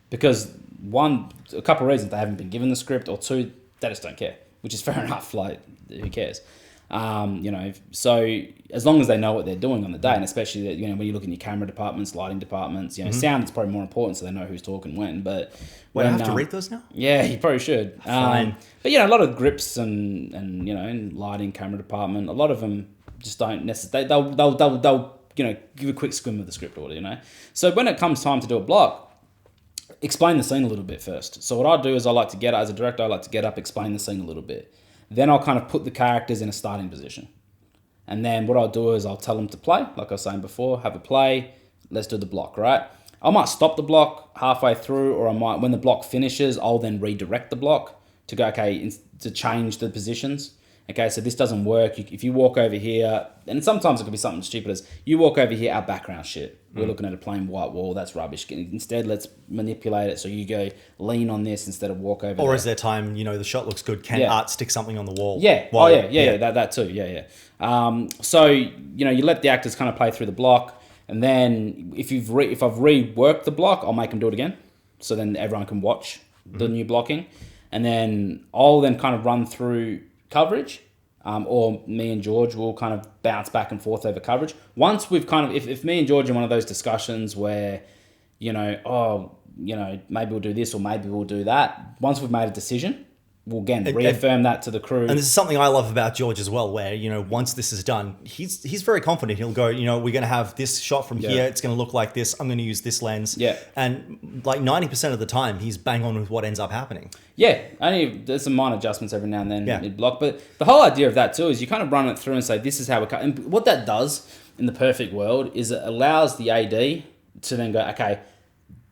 Because one, a couple of reasons, they haven't been given the script, or two, they just don't care, which is fair enough. Like, who cares? So as long as they know what they're doing on the day, and especially that, when you look in your camera departments, lighting departments, sound is probably more important, so they know who's talking when. But I have to read those now? Yeah, you probably should. Fine. But a lot of grips and in lighting, camera department, a lot of them just don't necessarily. They'll give a quick skim of the script order. So when it comes time to do a block, explain the scene a little bit first. So what I do is as a director, I like to get up, explain the scene a little bit. Then I'll kind of put the characters in a starting position. And then what I'll do is I'll tell them to play, like I was saying before, have a play, let's do the block, right? I might stop the block halfway through, or I might, when the block finishes, I'll then redirect the block to go, to change the positions. Okay, so this doesn't work. If you walk over here, and sometimes it could be something stupid as, you walk over here, our background shit. We're looking at a plain white wall, that's rubbish. Instead, let's manipulate it so you go lean on this instead of walk over Or there. is there time, the shot looks good, can art stick something on the wall? Yeah, that too, yeah. So, you let the actors kind of play through the block, and then if I've reworked the block, I'll make them do it again. So then everyone can watch the new blocking. And then I'll then kind of run through coverage, or me and George will kind of bounce back and forth over coverage. Once we've kind of, if me and George are in one of those discussions where, maybe we'll do this or maybe we'll do that, once we've made a decision, we'll again reaffirm that to the crew. And this is something I love about George as well, where, once this is done, he's very confident. He'll go, we're going to have this shot from here. It's going to look like this. I'm going to use this lens. Yeah. And like 90% of the time, he's bang on with what ends up happening. Yeah. There's some minor adjustments every now and then in block. But the whole idea of that too is you kind of run it through and say, this is how it. And what that does in the perfect world is it allows the AD to then go, okay,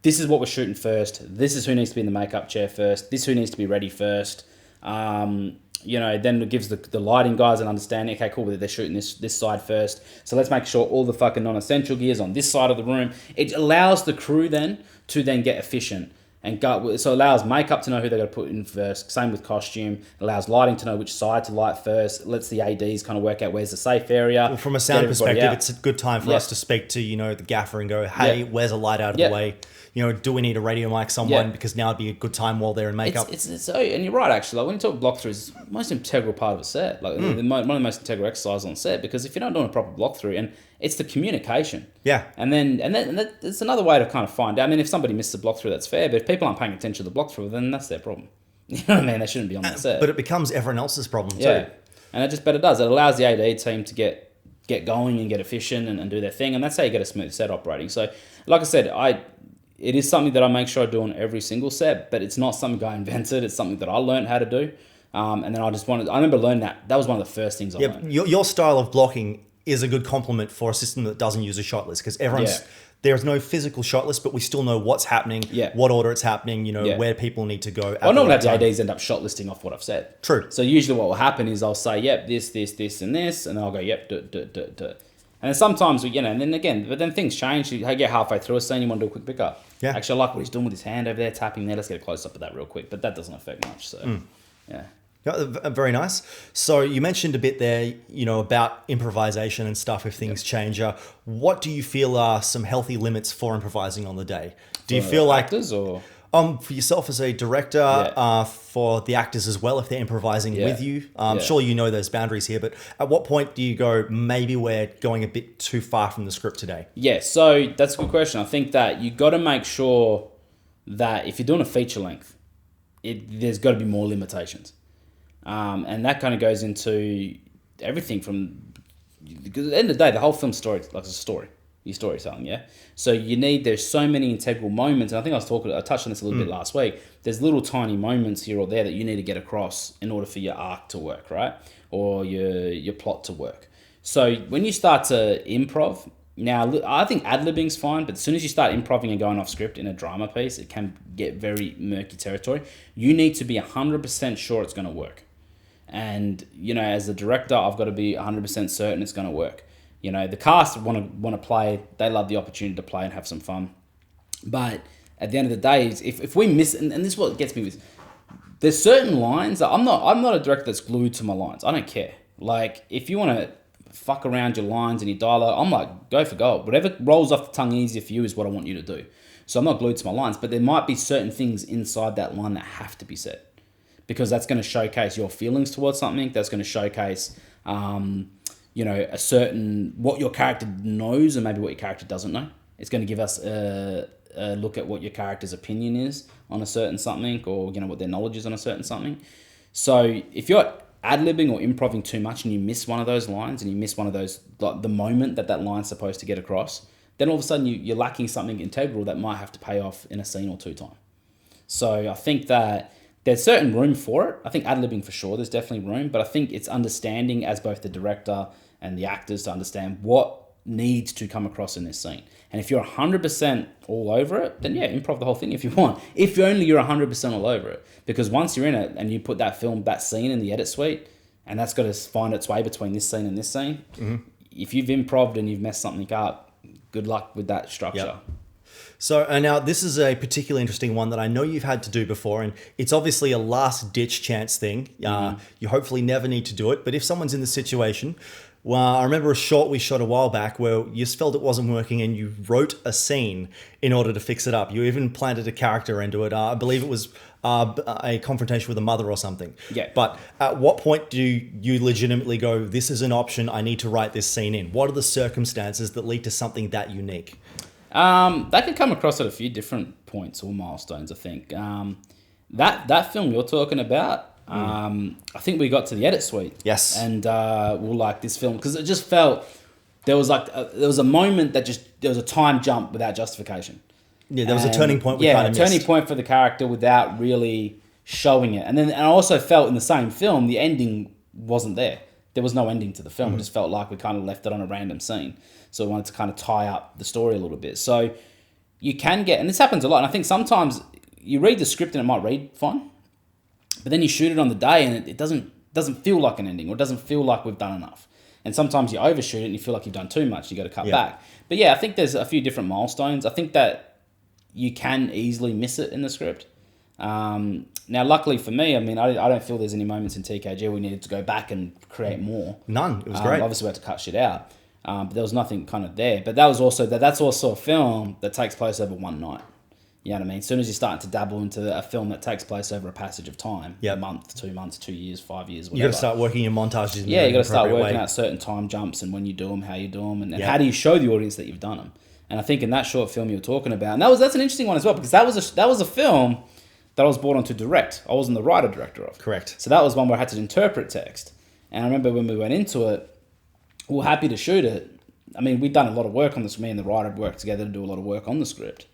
this is what we're shooting first. This is who needs to be in the makeup chair first. This is who needs to be ready first. Then it gives the lighting guys an understanding. Okay, cool. They're shooting this side first. So let's make sure all the fucking non-essential gear's on this side of the room. It allows the crew then to then get efficient and go. So it allows makeup to know who they're going to put in first. Same with costume. It allows lighting to know which side to light first. It lets the ADs kind of work out where's the safe area. Well, from a sound perspective, it's a good time for us to speak to, the gaffer and go, hey, where's a light out of the way? Do we need a radio mic someone? Because now would be a good time while they're in makeup. It's so, and you're right, actually. Like when you talk block through, it's the most integral part of a set. Like one of the most integral exercises on set, because if you're not doing a proper block through, and it's the communication. Yeah. And then it's another way to kind of find out. I mean, if somebody misses a block through, that's fair. But if people aren't paying attention to the block through, then that's their problem. You know what I mean? They shouldn't be on that set. But it becomes everyone else's problem Yeah, too. and it does. It allows the AD team to get going and get efficient and do their thing, and that's how you get a smooth set operating. So, like I said, it is something that I make sure I do on every single set, but it's not something I invented. It's something that I learned how to do, and then I remember learning that. That was one of the first things I learned. Your style of blocking is a good complement for a system that doesn't use a shot list, because there's no physical shot list, but we still know what's happening, what order it's happening, where people need to go. I normally have the ADs end up shot listing off what I've said. True. So usually what will happen is I'll say, yep, this, and this, and then I'll go, yep, do. And then sometimes, and then again, but then things change. You get halfway through a scene, you want to do a quick pickup. Yeah. Actually, I like what he's doing with his hand over there, tapping there. Let's get a close up of that real quick. But that doesn't affect much. So, yeah. Very nice. So you mentioned a bit there, about improvisation and stuff if things change. What do you feel are some healthy limits for improvising on the day? Do you feel like actors or for yourself as a director, for the actors as well if they're improvising with you? Sure, you know those boundaries here, but at what point do you go, maybe we're going a bit too far from the script today? Yeah, so that's a good question. I think that you got to make sure that if you're doing a feature length, there's got to be more limitations. And that kind of goes into everything from, because at the end of the day, the whole film story is like a story. Your storytelling, yeah? So there's so many integral moments, and I think I touched on this a little bit last week. There's little tiny moments here or there that you need to get across in order for your arc to work, right? Or your plot to work. So when you start to improv, now I think ad-libbing's fine, but as soon as you start improving and going off script in a drama piece, it can get very murky territory. You need to be 100% sure it's going to work. And, as a director, I've got to be 100% certain it's going to work. The cast want to play. They love the opportunity to play and have some fun. But at the end of the day, if we miss, and this is what gets me with, there's certain lines that I'm not a director that's glued to my lines. I don't care. Like, if you want to fuck around your lines and your dialogue, I'm like, go for gold. Whatever rolls off the tongue easier for you is what I want you to do. So I'm not glued to my lines, but there might be certain things inside that line that have to be said, because that's going to showcase your feelings towards something. That's going to showcase, a certain, what your character knows and maybe what your character doesn't know. It's going to give us a look at what your character's opinion is on a certain something, or, what their knowledge is on a certain something. So if you're ad-libbing or improving too much and you miss one of those lines, and you miss one of those, like the moment that line's supposed to get across, then all of a sudden you're lacking something integral that might have to pay off in a scene or two time. So I think that there's certain room for it. I think ad-libbing for sure, there's definitely room, but I think it's understanding as both the director and the actors to understand what needs to come across in this scene. And if you're 100% all over it, then improv the whole thing if you want. If you're 100% all over it. Because once you're in it and you put that scene in the edit suite, and that's got to find its way between this scene and this scene, if you've improved and you've messed something up, good luck with that structure. Yep. So now this is a particularly interesting one that I know you've had to do before, and it's obviously a last ditch chance thing. You hopefully never need to do it, but if someone's in the situation, well, I remember a short we shot a while back where you just felt it wasn't working and you wrote a scene in order to fix it up. You even planted a character into it. I believe it was a confrontation with a mother or something. Yeah. But at what point do you legitimately go, this is an option, I need to write this scene in? What are the circumstances that lead to something that unique? That could come across at a few different points or milestones, I think. That film you're talking about, I think we got to the edit suite. Yes. And we were like, this film, because it just felt, there was a moment that there was a time jump without justification. Yeah, there was a turning point we kind of missed. Yeah, a turning point for the character without really showing it. And I also felt in the same film, the ending wasn't there. There was no ending to the film. It just felt like we kind of left it on a random scene. So we wanted to kind of tie up the story a little bit. So you can get, and this happens a lot, and I think sometimes you read the script and it might read fine, but then you shoot it on the day and it doesn't feel like an ending, or it doesn't feel like we've done enough. And sometimes you overshoot it and you feel like you've done too much. You got to cut back. But I think there's a few different milestones. I think that you can easily miss it in the script. Now, luckily for me, I mean, I don't feel there's any moments in TKG where we needed to go back and create more. None. It was great. Obviously, we had to cut shit out. But there was nothing kind of there. But that's also a film that takes place over one night. You know what I mean? As soon as you start to dabble into a film that takes place over a passage of time, a month, 2 months, 2 years, 5 years, whatever. You got to start working your montages. You got to start working out certain time jumps and when you do them, how you do them, and how do you show the audience that you've done them. And I think in that short film you were talking about, and that's an interesting one as well, because that was a film that I was brought on to direct. I wasn't the writer director of. Correct. So that was one where I had to interpret text. And I remember when we went into it, we were happy to shoot it. I mean, we'd done a lot of work on this. Me and the writer had worked together to do a lot of work on the script.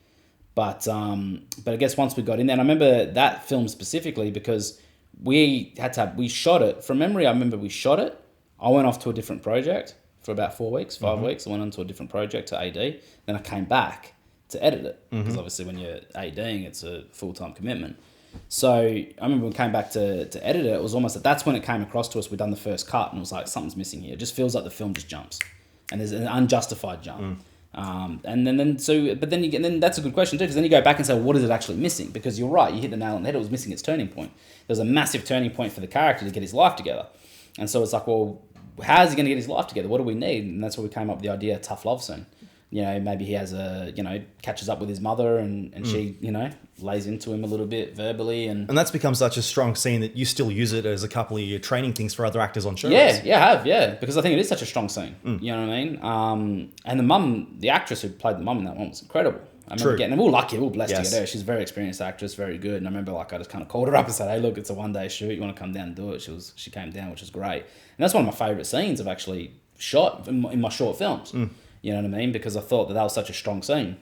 But I guess once we got in there, and I remember that film specifically because we shot it. From memory, I remember we shot it. I went off to a different project for about 4 weeks, 5 weeks. I went on to a different project to AD. Then I came back to edit it because obviously when you're ADing, it's a full-time commitment. So I remember when we came back to edit it, it was almost that's when it came across to us. We'd done the first cut and it was like, something's missing here. It just feels like the film just jumps and there's an unjustified jump. And then that's a good question too, because then you go back and say, well, what is it actually missing? Because you're right, you hit the nail on the head. It was missing its turning point. There was a massive turning point for the character to get his life together. And so it's like, well, how is he going to get his life together? What do we need? And that's where we came up with the idea of tough love scene. Maybe he has catches up with his mother and she, lays into him a little bit verbally. And that's become such a strong scene that you still use it as a couple of your training things for other actors on shows. Yeah, I have, because I think it is such a strong scene. You know what I mean? And the mum, the actress who played the mum in that one was incredible. I remember we were lucky, we were blessed to get her. She's a very experienced actress, very good. And I remember I just kind of called her up and said, hey, look, it's a one-day shoot. You want to come down and do it? She came down, which was great. And that's one of my favourite scenes I've actually shot in my short films. You know what I mean? Because I thought that was such a strong scene.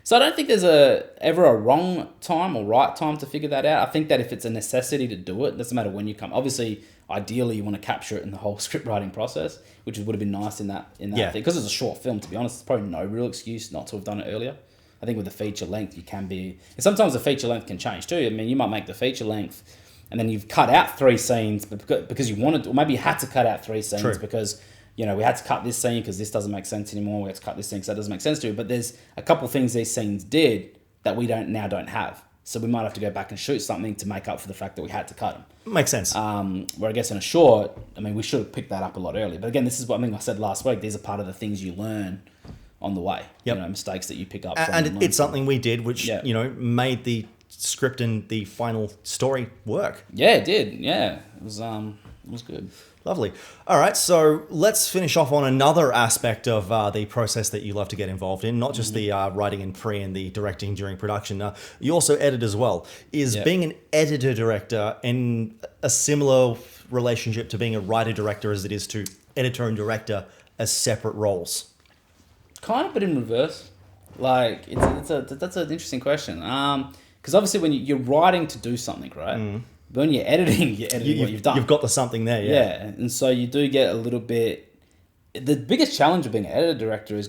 So I don't think there's ever a wrong time or right time to figure that out. I think that if it's a necessity to do it, doesn't matter when you come. Obviously, ideally, you want to capture it in the whole script writing process, which would have been nice in that thing. Because it's a short film, to be honest, there's probably no real excuse not to have done it earlier. I think with the feature length, you can be... And sometimes the feature length can change too. I mean, you might make the feature length and then you've cut out 3 scenes because you wanted... Or maybe you had to cut out 3 scenes because... we had to cut this scene because this doesn't make sense anymore. We had to cut this scene because that doesn't make sense to you. But there's a couple of things these scenes did that we don't have. So we might have to go back and shoot something to make up for the fact that we had to cut them. Makes sense. Where I guess in a short, I mean, we should have picked that up a lot earlier. But again, this is what I said last week. These are part of the things you learn on the way. Mistakes that you pick up. And it's something we did, which, made the script and the final story work. Yeah, it did. Yeah, it was good. Lovely. All right, so let's finish off on another aspect of the process that you love to get involved in, not just the writing and pre and the directing during production. You also edit as well. Is being an editor-director in a similar relationship to being a writer-director as it is to editor and director as separate roles? Kind of, but in reverse. Like, that's an interesting question. Because obviously when you're writing to do something, right? But when you're editing what you've done. You've got the something there, yeah. And so you do get a little bit... The biggest challenge of being an editor-director is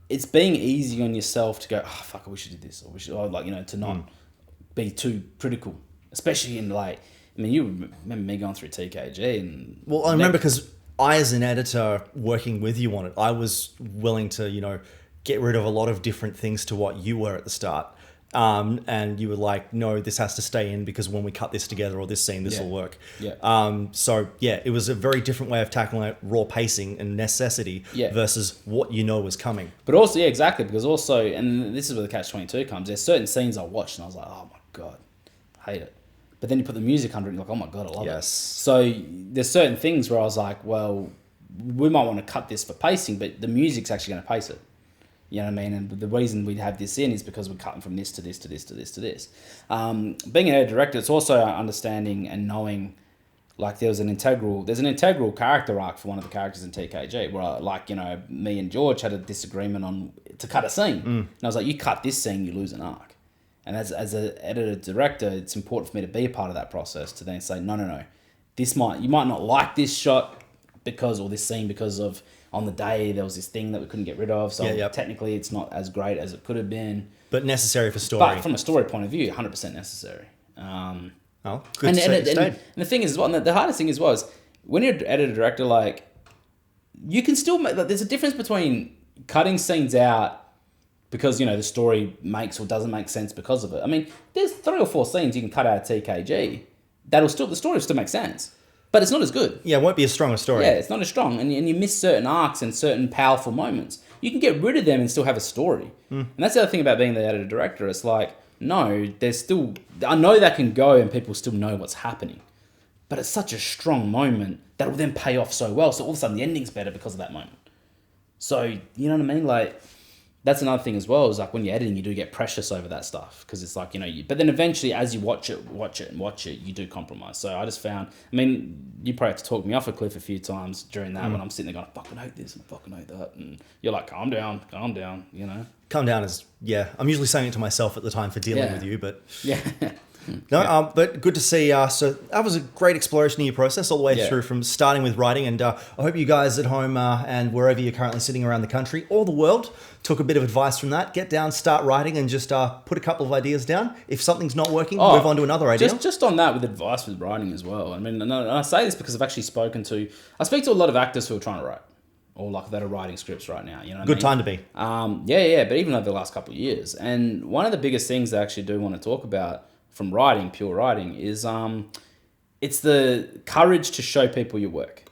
it's being easy on yourself to go, oh, fuck, I wish I did this. To not be too critical. Especially in you remember me going through TKG and... Well, I remember because I, as an editor working with you on it, I was willing to, get rid of a lot of different things to what you were at the start. And you were like, no, this has to stay in because when we cut this together or this scene, this will work. It was a very different way of tackling raw pacing and necessity versus what was coming. But also, exactly, because also, and this is where the Catch-22 comes, there's certain scenes I watched and I was like, oh my God, I hate it. But then you put the music under it and you're like, oh my God, I love it. So there's certain things where I was like, well, we might want to cut this for pacing, but the music's actually going to pace it. You know what I mean? And the reason we have this in is because we're cutting from this to this to this to this to this. Being an editor director, it's also understanding and knowing, there's an integral character arc for one of the characters in TKG where, me and George had a disagreement to cut a scene. And I was like, you cut this scene, you lose an arc. And as an editor director, it's important for me to be a part of that process to then say, no. You might not like this shot or this scene because of... On the day, there was this thing that we couldn't get rid of, so technically it's not as great as it could have been. But necessary for story. But from a story point of view, 100% necessary. Good and the thing is, and the hardest thing as well is, when you're an editor-director, you can still make... there's a difference between cutting scenes out because, the story makes or doesn't make sense because of it. I mean, there's 3 or 4 scenes you can cut out of TKG the story will still make sense. But it's not as good. Yeah, it won't be as strong a story. Yeah, it's not as strong. And you miss certain arcs and certain powerful moments. You can get rid of them and still have a story. And that's the other thing about being the editor-director. It's no, there's still... I know that can go and people still know what's happening. But it's such a strong moment that will then pay off so well. So all of a sudden the ending's better because of that moment. So, you know what I mean? that's another thing as well, is like when you're editing, you do get precious over that stuff, because it's like, but then eventually as you watch it, you do compromise. So I just found, I mean, you probably have to talk me off a cliff a few times during that when I'm sitting there going, I fucking hate this and fucking hate that. And you're like, calm down, Calm down is, I'm usually saying it to myself at the time for dealing with you, but... Yeah. No, but good to see. So that was a great exploration of your process all the way through from starting with writing. And I hope you guys at home and wherever you're currently sitting around the country or the world took a bit of advice from that. Get down, start writing, and just put a couple of ideas down. If something's not working, move on to another idea. Just on that with advice with writing as well. I mean, and I say this because I've actually I speak to a lot of actors who are trying to write, or like that are writing scripts right now. You know, good time to be. But even over the last couple of years, and one of the biggest things I actually do want to talk about from writing, pure writing, is it's the courage to show people your work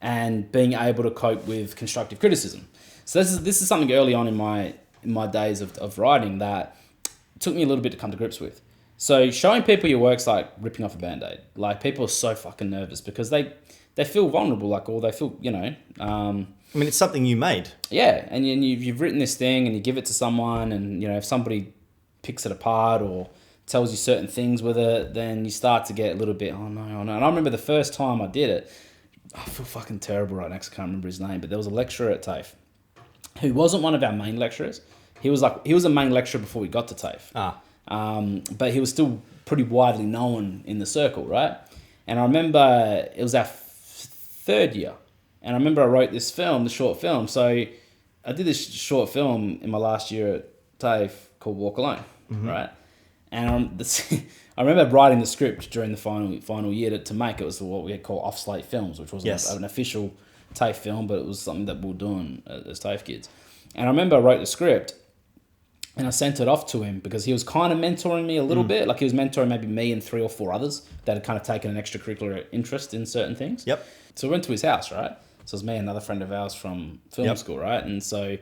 and being able to cope with constructive criticism. So this is something early on in my days of writing that took me a little bit to come to grips with. So showing people your work's like ripping off a Band-Aid. Like, people are so fucking nervous because they feel vulnerable, like, or they feel, I mean, it's something you made. Yeah, and you've written this thing and you give it to someone, and, if somebody picks it apart or tells you certain things with it, then you start to get a little bit, oh no. And I remember the first time I did it, I feel fucking terrible right now because I can't remember his name, but there was a lecturer at TAFE who wasn't one of our main lecturers. He was a main lecturer before we got to TAFE. But he was still pretty widely known in the circle, right? And I remember it was our third year, and I remember I wrote this film, the short film. So I did this short film in my last year at TAFE called Walk Alone, right? And I remember writing the script during the final year to make. It was what we had called off-slate films, which wasn't an official TAFE film, but it was something that we were doing as TAFE kids. And I remember I wrote the script and I sent it off to him because he was kind of mentoring me a little bit. Like, he was mentoring maybe me and 3 or 4 others that had kind of taken an extracurricular interest in certain things. Yep. So we went to his house, right? So it was me and another friend of ours from film school, right? And so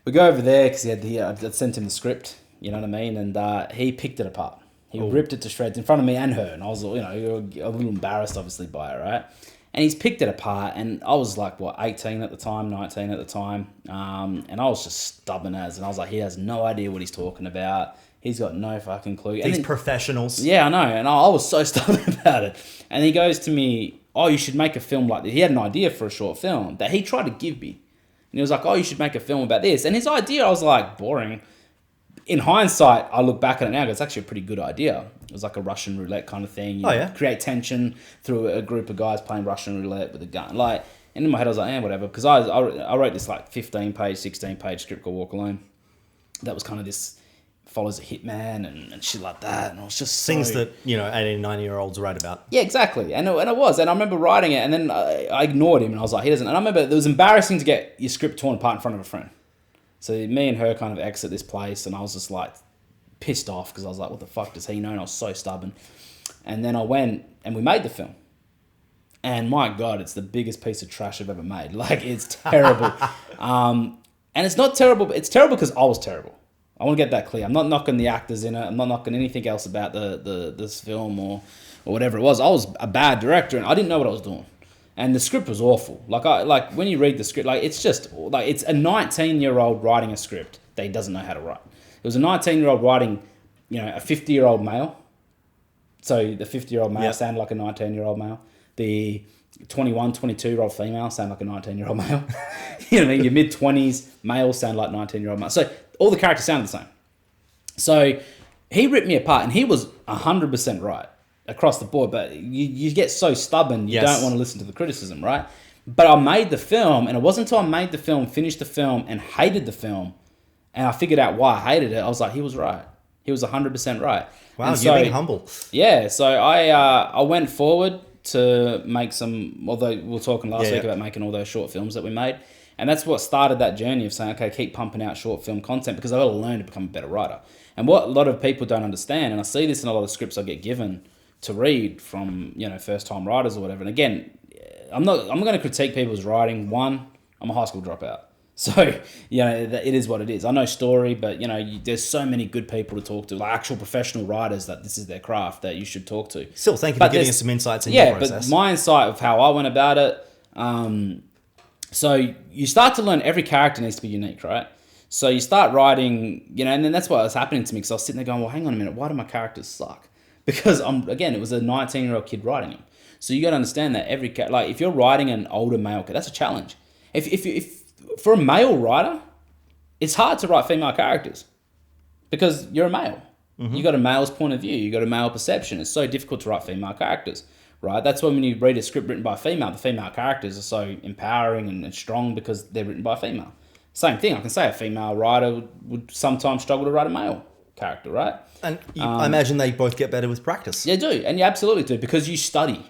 we go over there because I'd sent him the script. You know what I mean? And he picked it apart. He ripped it to shreds in front of me and her. And I was, a little embarrassed, obviously, by it, right? And he's picked it apart. And I was like, 18 at the time, 19 at the time. And I was just stubborn as. And I was like, he has no idea what he's talking about. He's got no fucking clue. These professionals. Yeah, I know. And I was so stubborn about it. And he goes to me, you should make a film like this. He had an idea for a short film that he tried to give me. And he was like, you should make a film about this. And his idea, I was like, boring. In hindsight, I look back at it now, it's actually a pretty good idea. It was like a Russian roulette kind of thing. You create tension through a group of guys playing Russian roulette with a gun. Like, and in my head, I was like, whatever. Because I wrote this like 15-page, 16-page script called Walk Alone. That was kind of this, follows a hitman and shit like that. And it was just things that, 18, 19-year-olds write about. Yeah, exactly. And it was. And I remember writing it, and then I ignored him, and I was like, he doesn't. And I remember it was embarrassing to get your script torn apart in front of a friend. So me and her kind of exit this place, and I was just like pissed off because I was like, what the fuck does he know? And I was so stubborn. And then I went and we made the film. And my God, it's the biggest piece of trash I've ever made. Like, it's terrible. And it's not terrible, but it's terrible because I was terrible. I want to get that clear. I'm not knocking the actors in it. I'm not knocking anything else about this film or whatever it was. I was a bad director and I didn't know what I was doing. And the script was awful. Like when you read the script, like, it's just like, it's a 19-year-old writing a script that he doesn't know how to write. It was a 19-year-old writing, a 50-year-old male. So the 50-year-old male sounded like a 19-year-old male. The 21, 22-year-old female sound like a 19-year-old male. You know what I mean? Your mid-20s male sound like 19-year-old male. So all the characters sounded the same. So he ripped me apart, and he was 100% right across the board, but you get so stubborn, you don't want to listen to the criticism, right? But I made the film, and it wasn't until I made the film, finished the film, and hated the film, and I figured out why I hated it, I was like, he was right. He was 100% right. Wow, you're being humble. Yeah, so I went forward to make some, although we were talking last week about making all those short films that we made, and that's what started that journey of saying, okay, keep pumping out short film content, because I've got to learn to become a better writer. And what a lot of people don't understand, and I see this in a lot of scripts I get given to read from, first time writers or whatever. And again, I'm going to critique people's writing. One, I'm a high school dropout. So, it is what it is. I know story, but, there's so many good people to talk to, like actual professional writers that this is their craft that you should talk to. Still, thank you for giving us some insights in your process. Yeah, but my insight of how I went about it, so you start to learn every character needs to be unique, right? So you start writing, and then that's what was happening to me because I was sitting there going, well, hang on a minute, why do my characters suck? Because it was a 19-year-old kid writing him. So you got to understand that if you're writing an older male character, that's a challenge. If for a male writer, it's hard to write female characters because you're a male. Mm-hmm. You got a male's point of view. You got a male perception. It's so difficult to write female characters, right? That's why when you read a script written by a female, the female characters are so empowering and strong because they're written by a female. Same thing. I can say a female writer would sometimes struggle to write a male character, right? And I imagine they both get better with practice. Yeah, do. And you absolutely do because you study.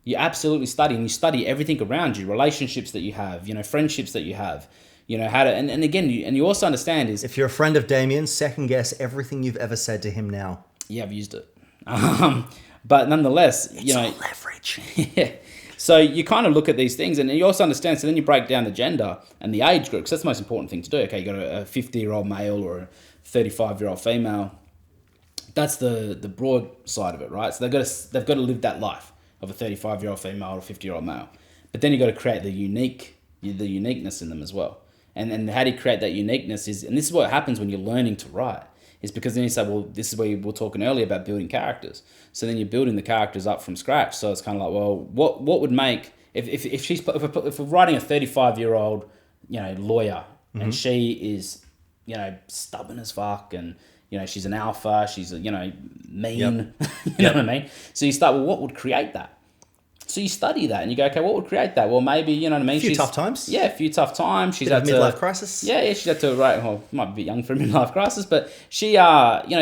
You absolutely study, and you study everything around you, relationships that you have, friendships that you have, how to, and again, you also understand is... If you're a friend of Damien, second guess everything you've ever said to him now. Yeah, I've used it. But nonetheless, it's all leverage. Yeah. So you kind of look at these things, and you also understand, so then you break down the gender and the age group, because that's the most important thing to do. Okay, you got a 50-year-old male or a 35-year-old female. That's the broad side of it, right? So they've got to live that life of a 35-year-old female or a 50-year-old male. But then you got to create the uniqueness in them as well. And how do you create that uniqueness and this is what happens when you're learning to write, is because then you say, well, this is where we were talking earlier about building characters. So then you're building the characters up from scratch. So it's kind of like, well, what would make, if we're writing a 35-year-old, lawyer, mm-hmm. and she is, stubborn as fuck, and she's an alpha, she's mean, yep. Know what I mean? So you start, well, what would create that? So you study that and you go, okay, what would create that? Well, maybe, you know what I mean? A few tough times. Yeah, a few tough times. She's had a midlife crisis. Yeah, she's had to write, well, might be a bit young for a midlife crisis, but she,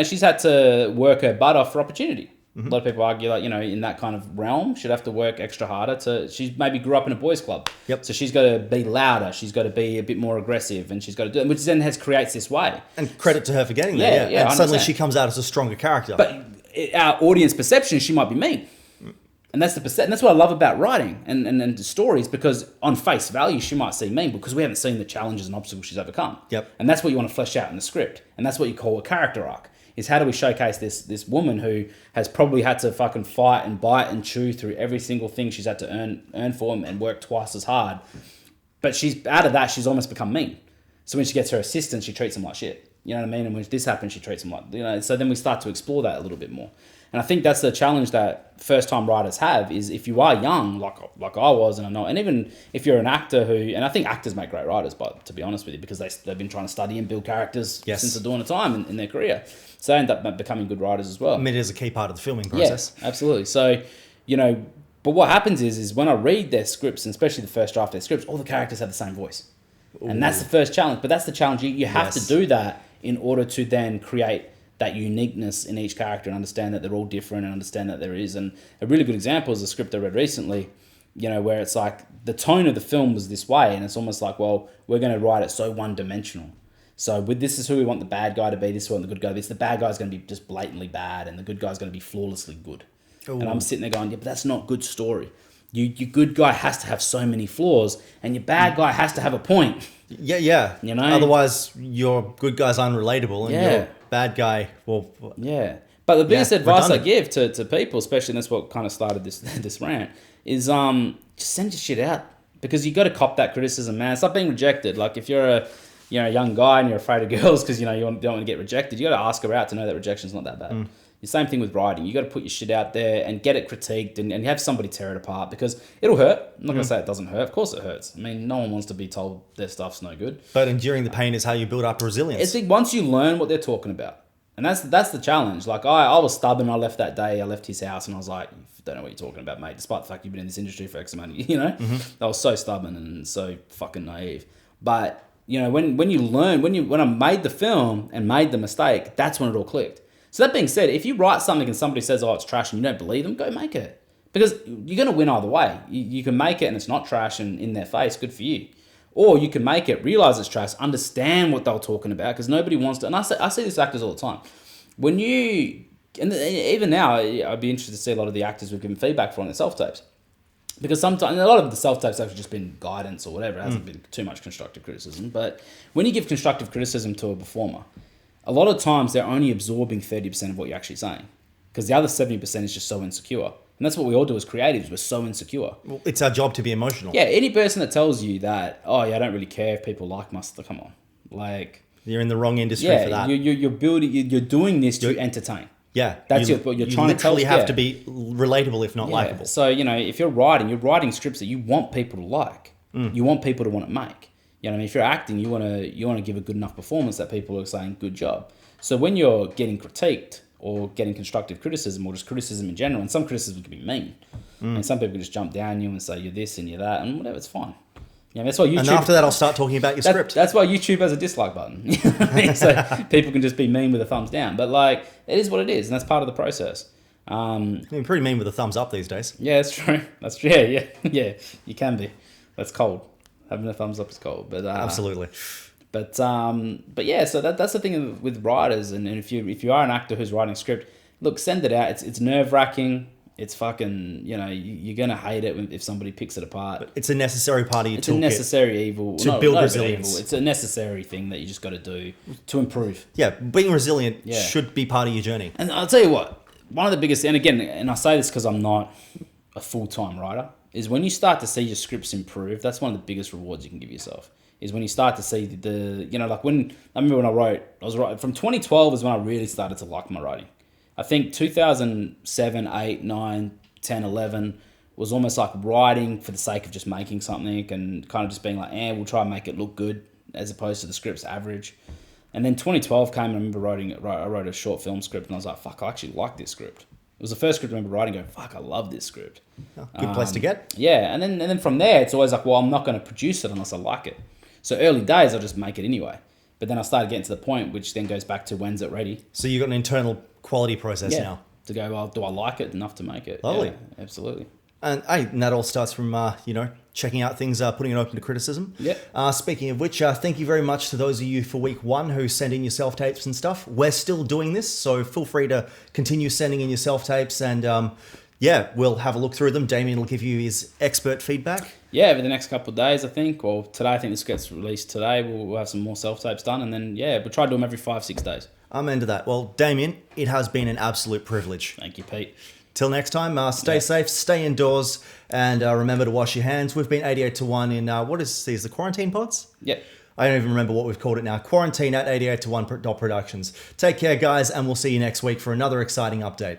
she's had to work her butt off for opportunity. Mm-hmm. A lot of people argue that, in that kind of realm, she'd have to work extra harder she maybe grew up in a boys' club. Yep. So she's got to be louder, she's got to be a bit more aggressive, and she's got to do it, which then creates this way. And credit to her for getting there. Yeah. And 100%. Suddenly she comes out as a stronger character. But our audience perception, she might be mean. And that's that's what I love about writing and stories, because on face value, she might seem mean because we haven't seen the challenges and obstacles she's overcome. Yep. And that's what you want to flesh out in the script. And that's what you call a character arc, is how do we showcase this woman who has probably had to fucking fight and bite and chew through every single thing she's had to earn for and work twice as hard. But she's out of that, she's almost become mean. So when she gets her assistant, she treats him like shit. You know what I mean? And when this happens, she treats him like, so then we start to explore that a little bit more. And I think that's the challenge that first-time writers have, is if you are young, like I was, and even if you're an actor and I think actors make great writers, but to be honest with you, because they've been trying to study and build characters since the dawn of time in their career. So they end up becoming good writers as well. I mean, it is a key part of the filming process. Yeah, absolutely. So, but what happens is when I read their scripts, and especially the first draft of their scripts, all the characters have the same voice. Ooh. And that's the first challenge. But that's the challenge. You have to do that in order to then create that uniqueness in each character and understand that they're all different and understand that there is. And a really good example is a script I read recently, where it's like the tone of the film was this way, and it's almost like, well, we're going to write it so one-dimensional. So this is who we want the bad guy to be, this is who we want the good guy to be. The bad guy's going to be just blatantly bad, and the good guy's going to be flawlessly good. Ooh. And I'm sitting there going, yeah, but that's not good story. Your good guy has to have so many flaws, and your bad guy has to have a point. Yeah. Otherwise, your good guy's unrelatable, and your bad guy, well... Yeah. But the biggest advice I give to people, especially, and that's what kind of started this rant, is just send your shit out. Because you got to cop that criticism, man. It's not being rejected. Like, if you're a young guy and you're afraid of girls because, you don't want to get rejected, you got to ask her out to know that rejection's not that bad. Mm. The same thing with writing. You got to put your shit out there and get it critiqued and have somebody tear it apart, because it'll hurt. I'm not going to say it doesn't hurt. Of course it hurts. I mean, no one wants to be told their stuff's no good. But enduring the pain is how you build up resilience. It's once you learn what they're talking about. And that's the challenge. Like, I was stubborn. I left that day. I left his house and I was like, don't know what you're talking about, mate. Despite the fact you've been in this industry for X amount of years, Mm-hmm. I was so stubborn and so fucking naive. But, when you learn, when I made the film and made the mistake, that's when it all clicked. So that being said, if you write something and somebody says, oh, it's trash, and you don't believe them, go make it. Because you're going to win either way. You can make it and it's not trash and in their face, good for you. Or you can make it, realize it's trash, understand what they're talking about, because nobody wants to. And I see this actors all the time. And even now, I'd be interested to see a lot of the actors we've given feedback for on their self-tapes. Because sometimes, a lot of the self-tapes have just been guidance or whatever. It hasn't been too much constructive criticism. But when you give constructive criticism to a performer, a lot of times they're only absorbing 30% of what you're actually saying, because the other 70% is just so insecure. And that's what we all do as creatives. We're so insecure. Well, it's our job to be emotional. Yeah, any person that tells you that, oh, yeah, I don't really care if people like my stuff, come on. Like, You're in the wrong industry for that. You're building. You're doing this to entertain. Yeah, That's what you're trying to tell. You have to be relatable, if not likable. So if you're writing scripts that you want people to like. You want people to want to make. You know what I mean? If you're acting, you want to give a good enough performance that people are saying good job. So when you're getting critiqued or getting constructive criticism or just criticism in general, and some criticism can be mean, and some people just jump down you and say you're this and you're that and whatever, it's fine. That's why YouTube. And after that, I'll start talking about your script. That's why YouTube has a dislike button, so people can just be mean with a thumbs down. But it is what it is, and that's part of the process. You're pretty mean with a thumbs up these days. Yeah, that's true. That's true. Yeah. You can be. That's cold. Having a thumbs up is cold, but absolutely. But yeah. So that's the thing with writers, and if you are an actor who's writing a script, look, send it out. It's nerve wracking. It's fucking you're gonna hate it if somebody picks it apart. But it's a necessary part of your toolkit. It's a necessary evil to build resilience. It's a necessary thing that you just got to do to improve. Yeah, being resilient should be part of your journey. And I'll tell you what, one of the biggest, and again, and I say this because I'm not a full-time writer, is when you start to see your scripts improve, that's one of the biggest rewards you can give yourself. Is when you start to see when I remember when I was writing from 2012 is when I really started to like my writing. I think 2007, 8, 9, 10, 11 was almost like writing for the sake of just making something and kind of just being like, we'll try and make it look good as opposed to the script's average. And then 2012 came and I remember I wrote a short film script and I was like, fuck, I actually like this script. It was the first script I remember writing going, fuck, I love this script. Oh, good place to get. Yeah, and then from there, it's always like, well, I'm not going to produce it unless I like it. So early days, I'll just make it anyway. But then I started getting to the point, which then goes back to when's it ready. So you've got an internal quality process now. To go, well, do I like it enough to make it? Lovely. Yeah, absolutely. And that all starts from, checking out things, putting it open to criticism. Yeah. Speaking of which, thank you very much to those of you for week 1 who sent in your self-tapes and stuff. We're still doing this, so feel free to continue sending in your self-tapes and, we'll have a look through them. Damien will give you his expert feedback. Yeah, over the next couple of days, I think, or today, I think this gets released today, we'll have some more self-tapes done, and then, we'll try to do them every 5-6 days. I'm into that. Well, Damien, it has been an absolute privilege. Thank you, Pete. Till next time, stay safe, stay indoors, and remember to wash your hands. We've been 88 to 1 in, what is these, the quarantine pods? Yep. I don't even remember what we've called it now. Quarantine at 88 to 1 Productions. Take care, guys, and we'll see you next week for another exciting update.